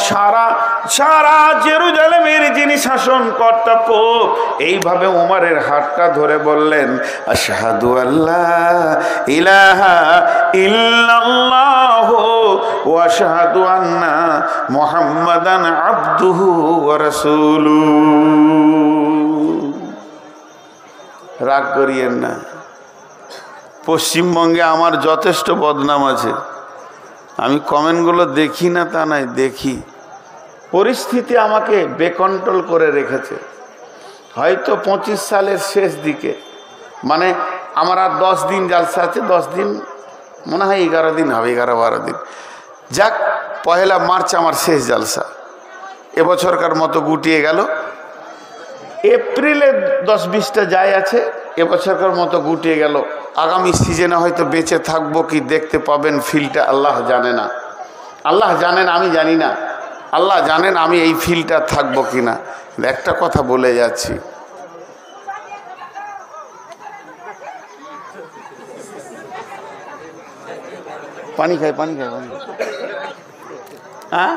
সারা জেরুজালেমের যিনি শাসনকর্তা পোপ এইভাবে উমরের হাতটা ধরে বললেন, আশহাদু আল্লা ইলাহা ইল্লাল্লাহু ওয়া আশহাদু আন্না মুহাম্মাদান আবদুহু ওয়া রাসূলুহু। রাগ করিয়েন না, পশ্চিমবঙ্গে আমার যথেষ্ট বদনাম আছে। আমি কমেন্টগুলো দেখি না তা নয়, দেখি। পরিস্থিতি আমাকে বেকন্ট্রোল করে রেখেছে। হয়তো 25 সালের শেষ দিকে, মানে আমার আর 10 দিন জালসা আছে, 10 দিন মনে হয় 11 দিন হবে, 11-12 দিন। যাক, 1 মার্চ আমার শেষ জালসা। এবছরকার মতো গুটিয়ে গেল। এপ্রিলে 10-20টা যায় আছে, এবছরকার মতো গুটিয়ে গেল। আগামী সিজনে হয়তো বেঁচে থাকবো কি দেখতে পাবেন, ফিলটা আল্লাহ জানে না। আল্লাহ জানেন, আমি জানি না। আল্লাহ জানেন আমি এই ফিলটা থাকবো কিনা। একটা কথা বলে যাচ্ছি, পানি খাই। হ্যাঁ,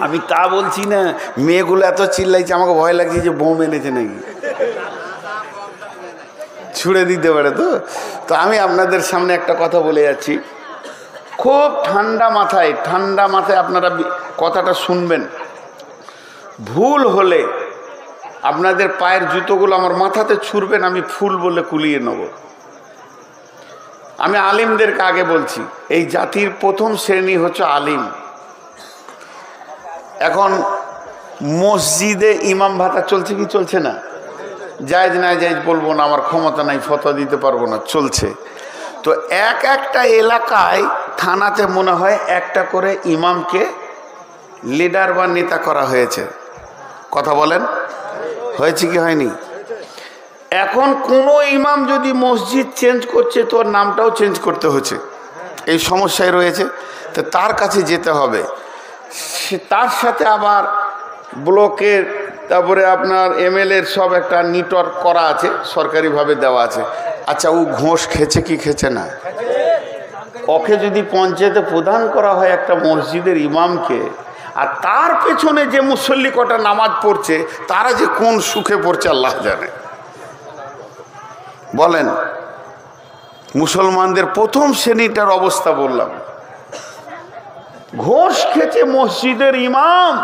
আমি তা বলছি না। মেয়েগুলো এত চিল্লাইছে, আমাকে ভয় লাগছে যে বোম এনেছে নাকি, ছুড়ে দিতে পারে। তো আমি আপনাদের সামনে একটা কথা বলে যাচ্ছি, খুব ঠান্ডা মাথায় আপনারা কথাটা শুনবেন। ভুল হলে আপনাদের পায়ের জুতোগুলো আমার মাথাতে ছুঁড়বেন, আমি ফুল বলে কুলিয়ে নেব। আমি আলিমদেরকে আগে বলছি, এই জাতির প্রথম শ্রেণী হচ্ছে আলিম। এখন মসজিদে ইমাম ভাতা চলছে কি চলছে না? জায়েজ না জায়েজ বলবো না, আমার ক্ষমতা নাই, ফতোয়া দিতে পারবো না, চলছে। তো একটা এলাকায় থানাতে মনে হয় একটা করে ইমামকে লিডার বা নেতা করা হয়েছে। কথা বলেন, হয়েছে কি হয়নি? এখন কোনো ইমাম যদি মসজিদ চেঞ্জ করছে, তোর নামটাও চেঞ্জ করতে হচ্ছে, এই সমস্যায় রয়েছে। তো তার কাছে যেতে হবে। তার সাথে আবার ব্লকের, তারপরে আপনার এমএলএর সব একটা নেটওয়ার্ক করা আছে, সরকারিভাবে দেওয়া আছে। আচ্ছা, ও ঘোষ খেছে কি খেছে না? ওকে যদি পঞ্চায়েতে প্রদান করা হয় একটা মসজিদের ইমামকে, আর তার পেছনে যে মুসল্লি কটা নামাজ পড়ছে, তারা যে কোন সুখে পড়ছে আল্লাহ জানে। বলেন, মুসলমানদের প্রথম শ্রেণীটার অবস্থা বললাম। ঘোষ খেছে মসজিদের ইমাম।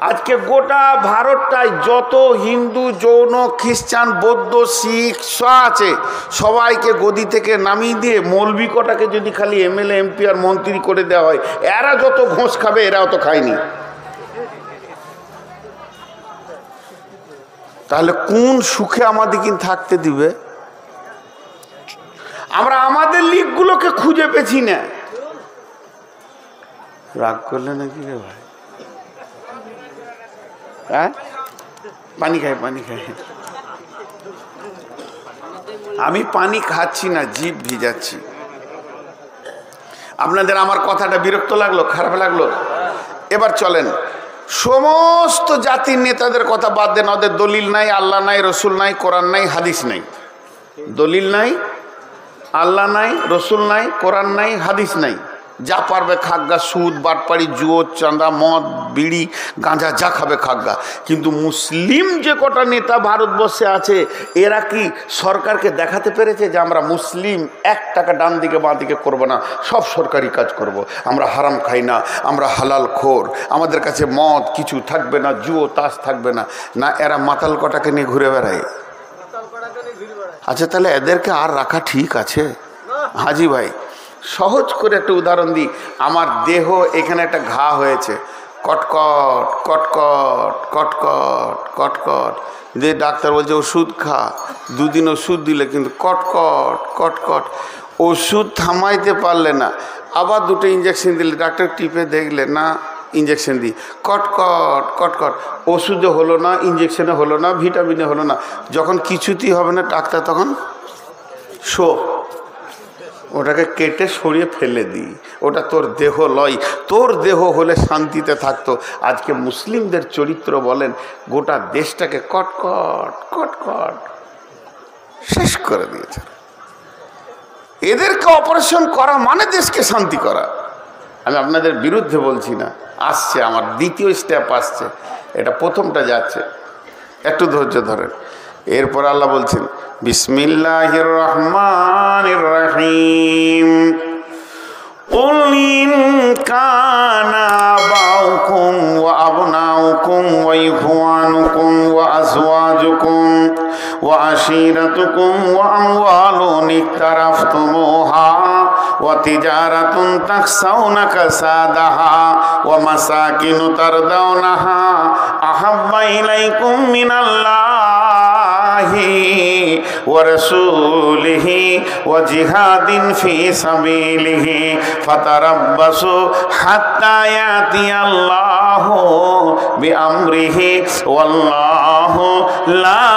আজকে গোটা ভারতটায় যত হিন্দু, জৈন, খ্রিস্টান, বৌদ্ধ, শিখ আছে, সবাইকে গদি থেকে নামিয়ে দিয়ে মৌলবি কটাকে যদি খালি এমএলএ, এমপি আর মন্ত্রী করে দেওয়া হয়, এরা যত ঘোষ খাবে এরাও তো খায়নি। তাহলে কোন সুখে আমাদের কিন্তু থাকতে দিবে? আমরা আমাদের লিগগুলোকে খুঁজে পেছি না। রাগ করলে নাকি রে ভাই? হ্যাঁ, পানি খাই। আমি পানি খাচ্ছি না, জিভ ভিজাচ্ছি। আপনাদের আমার কথাটা বিরক্ত লাগলো, খারাপ লাগলো? এবার চলেন, সমস্ত জাতির নেতাদের কথা বাদ দেন। ওদের দলিল নাই, আল্লাহ নাই, রসুল নাই, কোরআন নাই, হাদিস নাই। দলিল নাই, আল্লাহ নাই, রসুল নাই, কোরআন নাই, হাদিস নাই। যা পারবে খাগা, সুদ, বাটপাড়ি, জুয়ো, চাঁদা, মদ, বিড়ি, গাঁজা যা খাবে খাগা। কিন্তু মুসলিম যে কটা নেতা ভারতবর্ষে আছে, এরা কি সরকারকে দেখাতে পেরেছে যে আমরা মুসলিম, 1 টাকা ডান দিকে বাঁ দিকে করবো না, সব সরকারি কাজ করব। আমরা হারাম খাই না, আমরা হালাল খোর, আমাদের কাছে মদ কিছু থাকবে না, জুয়ো তাস থাকবে না। না, এরা মাতাল কটাকে নিয়ে ঘুরে বেড়ায়। আচ্ছা, তাহলে এদেরকে আর রাখা ঠিক আছে? হাজি ভাই, সহজ করে একটা উদাহরণ দিই। আমার দেহ এখানে একটা ঘা হয়েছে, কটকট কটকট কটকট কটকট, যে ডাক্তার বলছে ওষুধ খা, 2 দিন ওষুধ দিলে কিন্তু কটকট কটকট, ওষুধ থামাইতে পারলে না, আবার 2টো ইঞ্জেকশন দিলে, ডাক্তার টিপে দেখলে না, ইঞ্জেকশন দিই, কটকট কটকট, ওষুধে হলো না, ইঞ্জেকশনে হলো না, ভিটামিনে হলো না। যখন কিছুতেই হবে না ডাক্তার, তখন ওটাকে কেটে সরিয়ে ফেলে দিই, ওটা তোর দেহ লয়। তোর দেহ হলে শান্তিতে থাকতো। আজকে মুসলিমদের চরিত্র বলেন, গোটা দেশটাকে কটকট কটকট শেষ করে দিয়েছে। এদেরকে অপারেশন করা মানে দেশকে শান্তি করা। আমি আপনাদের বিরুদ্ধে বলছি না, আসছে আমার 2য় স্টেপ আসছে, এটা প্রথমটা যাচ্ছে, একটু ধৈর্য ধরেন। এরপর আল্লাহ বলছেন, বিসমিল্লাহির রহমানির রহিম, কুল ইন কানা আবাউকুম ওয়া আবনাউকুম ওয়া ইখওয়ানুকুম ওয়া আজওয়াজুকুম ওয়া আশীরাতুকুম ওয়া আমওয়ালুন ইকতারাফতুমুহা ওয়া তিজারাতুন তাখসাউনা কাসাদাহা ওয়া মাসাকিনু তারদাউনাহা আহাব্বা ইলাইকুম মিনাল্লাহি ওয়া রাসূলিহি ওয়া জিহাদিন ফি সাবিলিহি ফাতারাব্বাসু হাত্তা ইয়াতিয়াল্লাহু বিআমরিহি ওয়াল্লাহু লা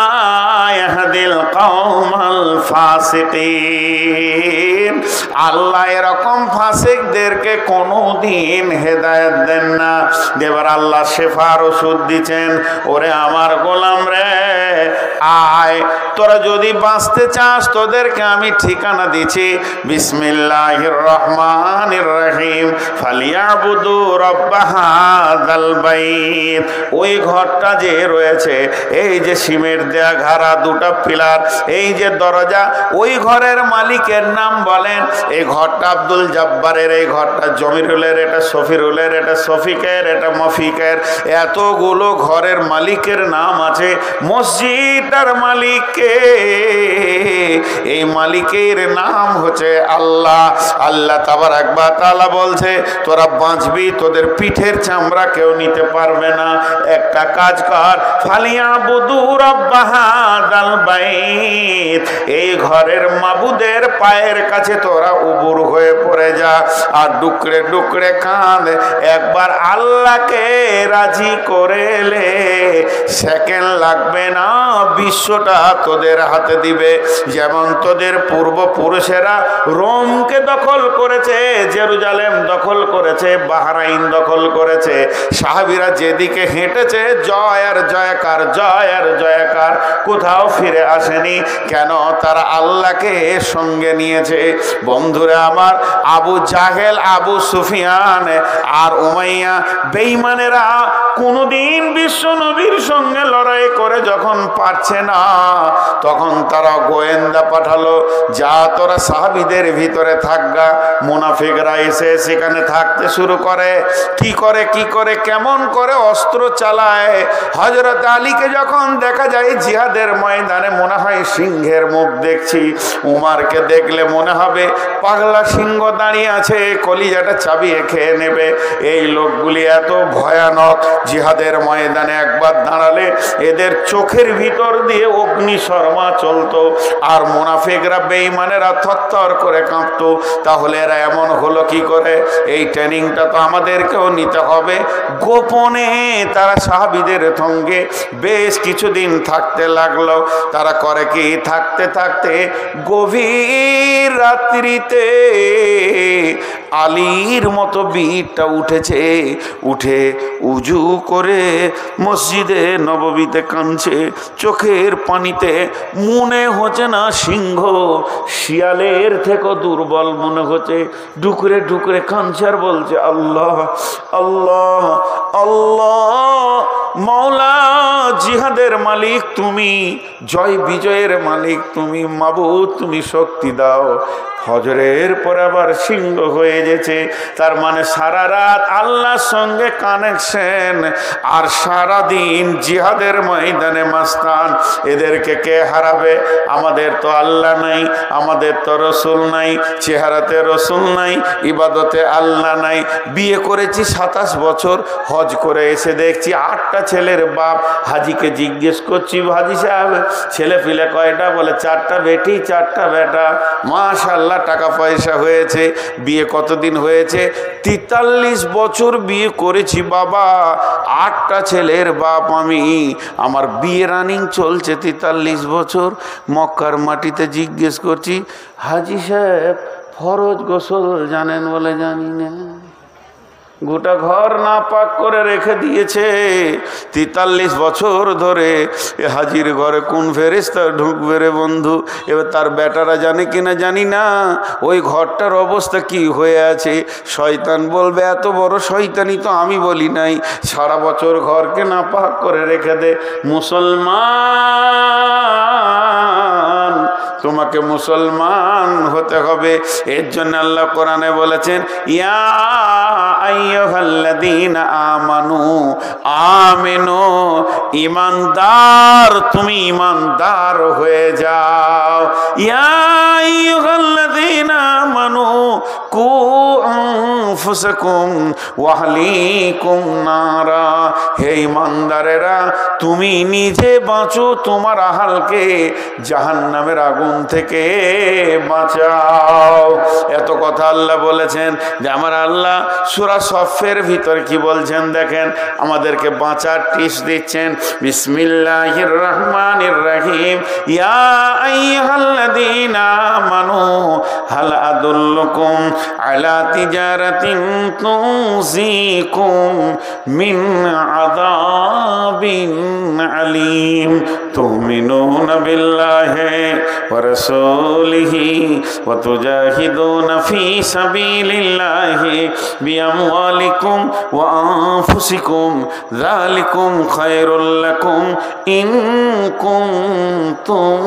ইয়াহদিল কওমাল ফাসিকিন। আল্লাহ এরকম ফাসিকদেরকে কোনোদিন হেদায়েত দেন না। এবার আল্লাহ শেফার ওষুধ দিচ্ছেন, ওরে আমার গোলাম রে, আয়, তোরা যদি বাঁচতে চাস তোদেরকে আমি ঠিকানা দিচ্ছি। বিসমিল্লাহির রহমানির রহিম, ফালিয়াবুদু রাব্ব হাযাল বাইত। ওই ঘরটা যে রয়েছে, এই যে সিমেন্ট দেয়া ঘাড়া 2টা পিলার, এই যে দরজা, ওই ঘরের মালিকের নাম বলেন। এই ঘরটা আব্দুল জব্বারের, এই ঘরটা জমিরুলের, এটা সফিরুলের, এটা শফিকের, এটা মফিকের, এতগুলো ঘরের মালিকের নাম আছে। মসজিদটার মালিককে, এই মালিকের নাম হচ্ছে আল্লাহ। আল্লাহ তাবারাক ওয়া তাআলা বলছে, তোরা বাঁচবি, তোদের পিঠের চামড়া কেউ নিতে পারবে না। একটা কাজ কর, ফালিয়াবুদু রাব্ব হাযাল বাইত, এই ঘরের মাবুদের পায়ের কাছে তোরা উবুর হয়ে পড়ে যা, আর ডুকরে ডুকরে কাঁদ। একবার আল্লাহকে রাজি করেলে সেকেন্ড লাগবে না, বিশ্বটা তোদের হাতে দিবে। যেমন তোদের পূর্বপুরুষেরা রোমকে দখল করেছে, জেরুজালেম দখল করেছে, বাহরাইন দখল করেছে, সাহাবীরা যেদিকে হেঁটেছে জয় আর জয়কার, জয় আর জয়কার, কোথাও ফিরে আসেনি। কেন? তারা আল্লাহকে সঙ্গে নিয়েছে। বন্ধুরা আমার, আবু জাহেল, আবু সুফিয়ান আর উমাইয়া বেঈমানেরা কোনদিন বিশ্ব নবীর সঙ্গে লড়াই করে যখন পারছে না, তখন তারা গোয়েন্দা পাঠালো, যা তোরা সাহাবীদের ভিতরে থাকগা। মুনাফিকরা এসে সেখানে থাকতে শুরু করে। কি করে কেমন করে অস্ত্র চালায়। হযরত আলীকে যখন দেখা যায় জিহাদের ময়দানে, মনে হয় সিংহের মুখ দেখছি। উমারকে দেখলে মনে হবে পাগলা সিংহ দাঁড়িয়ে আছে, কলিজাটা চাবিয়ে খেয়ে নেবে। এই লোকগুলি এত ভয়ানক, জিহাদের ময়দানে একবার দাঁড়ালে এদের চোখের ভিতর দিয়ে অগ্নি শর্মা চলতো, আর মুনাফিকরা বেঈমানেরা থরথর করে কাঁপতো। তাহলে এরা এমন হলো কি করে? এই ট্রেনিংটা তো আমাদেরকেও নিতে হবে। গোপনে তারা সাহাবীদের সঙ্গে বেশ কিছুদিন থাকতে লাগলো। তারা করে কি, থাকতে থাকতে গভীর রাত্রিতে আলীর মতো বীরটা উঠেছে, উঠে উজু করে মসজিদে নববীতে কাঁদছে, চোখের পানিতে মনে হচ্ছে না সিংহ শিয়ালের থেকে দুর্বল মনে হচ্ছে, ডুকরে ডুকরে কাঁদছে আর বলছে আল্লাহ আল্লাহ আল্লাহ, মাওলা জিহাদের মালিক তুমি, জয় বিজয়ের মালিক তুমি, মাবুদ তুমি শক্তি দাও। ফজরের পর আবার সিংহ হয়ে গেছে, তার মানে সারা রাত আল্লাহর সঙ্গে কানেকশন, আর সারা দিন জিহাদের ময়দানে মাস্তান। এদেরকে কে হারাবে? আমাদের তো আল্লাহ নাই, আমাদের তো রসুল নাই, চেহারাতে রসুল নাই, ইবাদতে আল্লাহ নাই। বিয়ে করেছি 27 বছর, হজ করে এসে দেখছি 8টা ছেলের বাপ। হাজিকে জিজ্ঞেস করছি, হাজি সাহেব ছেলে পিলে কয়টা? বলে 4টা বেটি 4টা বেটা। মাশাআল্লাহ টাকা পয়সা হয়েছে। বিয়ে কতদিন হয়েছে? 43 বছর বিয়ে করেছি বাবা, 8টা ছেলের বাপ আমি। আমার বিয়ে রানিং চলছে 43 বছর। মক্কার মাটিতে জিজ্ঞেস করছি, হাজি সাহেব ফরজ গোসল জানেন? বলে জানি না। গোটা ঘর না পাক করে রেখে দিয়েছে 43 বছর ধরে। এ হাজির ঘরে কোন ফেরেশতা ঢুকবে রে বন্ধু? এবার তার বেটারা জানে কিনা জানি না ওই ঘরটার অবস্থা কি হয়ে আছে। শয়তান বলবে এত বড় শয়তানি তো আমি বলি নাই, সারা বছর ঘরকে না পাক করে রেখে দে। মুসলমান, তোমাকে মুসলমান হতে হবে। এর জন্য আল্লাহ কোরআনে বলেছেন, ইয়া আইয়ুহাল্লাযীনা আমানু আমিনু, ঈমানদার তুমি ঈমানদার হয়ে যাও। ইয়া আইয়ুহাল্লাযীনা আমানু কু আনফুসাকুম ওয়া আহলিকুম নারা, হে ঈমানদারেরা তুমি নিজে বাঁচো, তোমার আহালকে জাহান্নামের আগুন থেকে বাঁচাও। এত কথা আল্লাহ বলেছেন যে আমার আল্লাহ সূরা সফের ভিতর কি বলছেন দেখেন, আমাদেরকে বাঁচার টিপস দিচ্ছেন। বিসমিল্লাহির রহমানির রহিম, ইয়া আইয়ুহাল্লাযীনা আমানু হাল আদুল্লুকুম আলা তিজারাতিন তুনজিকুম মিন আযাবিন আলীম তুমিনুনা বিল্লাহি ওয়া রাসূলিহি ওয়া তুজাহিদুনা ফি সাবিলিল্লাহি বিআমওয়ালিকুম ওয়া আনফুসিকুম যালিকুম খায়রুল লাকুম ইন কুনতুম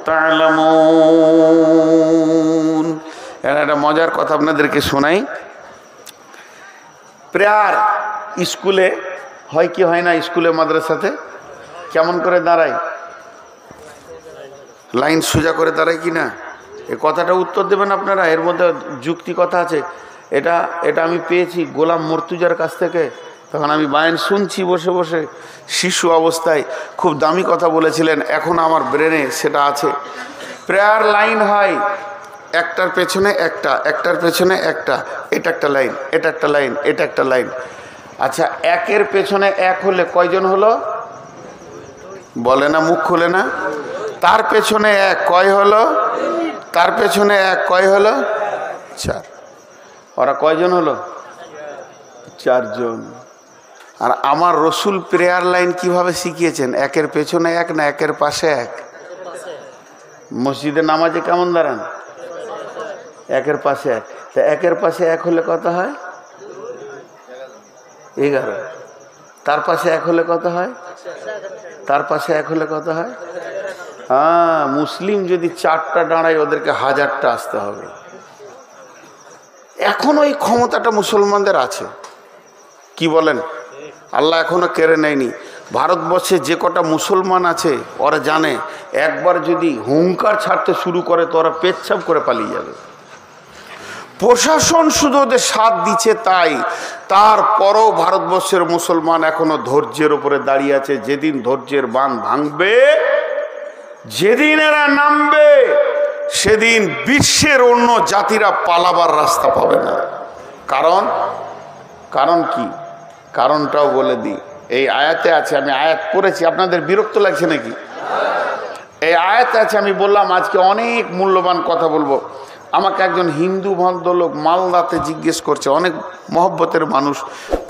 তা'লামুন। একটা মজার কথা আপনাদেরকে শোনাই। প্রেয়ার স্কুলে হয় কি হয় না? স্কুলে মাদ্রাসাতে কেমন করে দাঁড়ায়? লাইন সোজা করে দাঁড়ায় কি না? এই কথাটা উত্তর দেবেন আপনারা। এর মধ্যে যুক্তি কথা আছে। এটা আমি পেয়েছি গোলাম মর্তুজার কাছ থেকে। তখন আমি বায়ান শুনছি বসে বসে, শিশু অবস্থায় খুব দামি কথা বলেছিলেন, এখন আমার ব্রেনে সেটা আছে। প্রেয়ার লাইন হয় একটার পেছনে একটা, একটার পেছনে একটা, এটা একটা লাইন, এটা একটা লাইন, এটা একটা লাইন। আচ্ছা, একের পেছনে এক হলে কয়জন হলো? বলে না, মুখ খুলে না। তার পেছনে এক কয় হলো? তার পেছনে এক কয় হলো? 4। ওরা কয়জন হলো? 4 জন। আর আমার রসুল প্রেয়ার লাইন কিভাবে শিখিয়েছেন? একের পেছনে এক না একের পাশে এক? মসজিদে নামাজে কেমন দাঁড়ান? একের পাশে এক। তা একের পাশে এক হলে কত হয়? 11। তার পাশে এক হলে কত হয়? তার পাশে এক হলে কত হয়? হ্যাঁ, মুসলিম যদি 4টা দাঁড়ায় ওদেরকে 1000টা আসতে হবে। এখনো এই ক্ষমতাটা মুসলমানদের আছে। কি বলেন? আল্লাহ এখনো কেড়ে নেয়নি। ভারতবর্ষে যে কটা মুসলমান আছে ওরা জানে একবার যদি হুঙ্কার ছাড়তে শুরু করে তো ওরা পেচ্ছাপ করে পালিয়ে যাবে। প্রশাসন শুধু ওদের সাথ দিচ্ছে তাই, তারপরও ভারতবর্ষের মুসলমান এখনো ধৈর্যের উপরে দাঁড়িয়ে আছে। যেদিন ধৈর্যের বাঁধ ভাঙবে, যেদিন এরা নামবে, সেদিন বিশ্বের অন্য জাতিরা পালাবার রাস্তা পাবে না। কারণ কি? কারণটাও বলে দিই। এই আয়াতে আছে, আমি আয়াত পড়েছি, আপনাদের বিরক্ত লাগছে নাকি? এই আয়াতে আছে, আমি বললাম আজকে অনেক মূল্যবান কথা বলবো। আমাকে একজন হিন্দু ভদ্রলোক মালদাতে জিজ্ঞেস করছে, অনেক মহব্বতের মানুষ,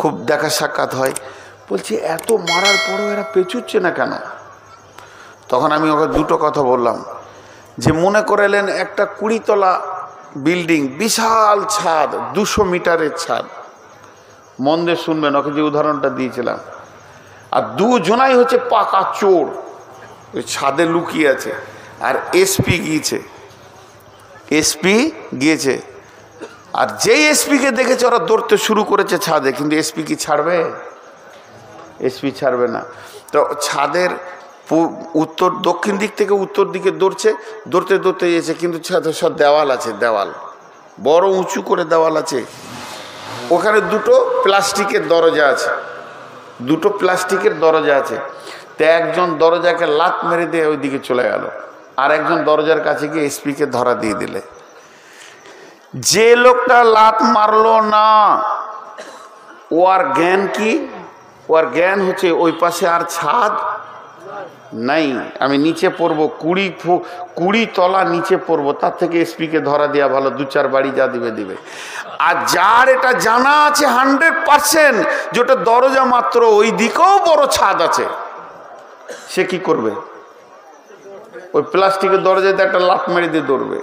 খুব দেখা সাক্ষাৎ হয়, বলছি এত মারার পরও এরা পেঁচুচ্ছে না কেন? তখন আমি ওকে দুটো কথা বললাম, যে মনে করেলেন একটা 20 তলা বিল্ডিং, বিশাল ছাদ, 200 মিটারের ছাদ, মন দিয়ে শুনবেন, ওকে যে উদাহরণটা দিয়েছিলাম, আর দুজনাই হচ্ছে পাকা চোর, ওই ছাদে লুকিয়ে আছে, আর এসপি গিয়েছে, আর যেই এসপিকে দেখেছে ওরা দৌড়তে শুরু করেছে ছাদে, কিন্তু এসপি কি ছাড়বে? এসপি ছাড়বে না। তো ছাদের উত্তর দক্ষিণ দিক থেকে উত্তর দিকে দৌড়তে গিয়েছে, কিন্তু ছাদে সব দেওয়াল আছে, দেওয়াল বড় উঁচু করে দেওয়াল আছে, ওখানে দুটো প্লাস্টিকের দরজা আছে, তো একজন দরজাকে লাত মেরে দিয়ে ওইদিকে চলে গেল, আর একজন দরজার কাছে গিয়ে এসপিকে ধরা দিয়ে দিলে। যে লোকটা লাত মারলো না, ও আর জ্ঞান কি? ও আর জ্ঞান হচ্ছে ওই পাশে আর ছাদ নাই, আমি নিচে পড়বো, 20 তলা নিচে পড়বো, তার থেকে এসপিকে ধরা দেওয়া ভালো, 2-4 বাড়ি যা দিবে। আর যার এটা জানা আছে 100% যেটা দরজা মাত্র, ওই দিকেও বড় ছাদ আছে, সে কি করবে? ওই প্লাস্টিকের দরজাতে একটা লাফ মেরে দিয়ে দৌড়বে।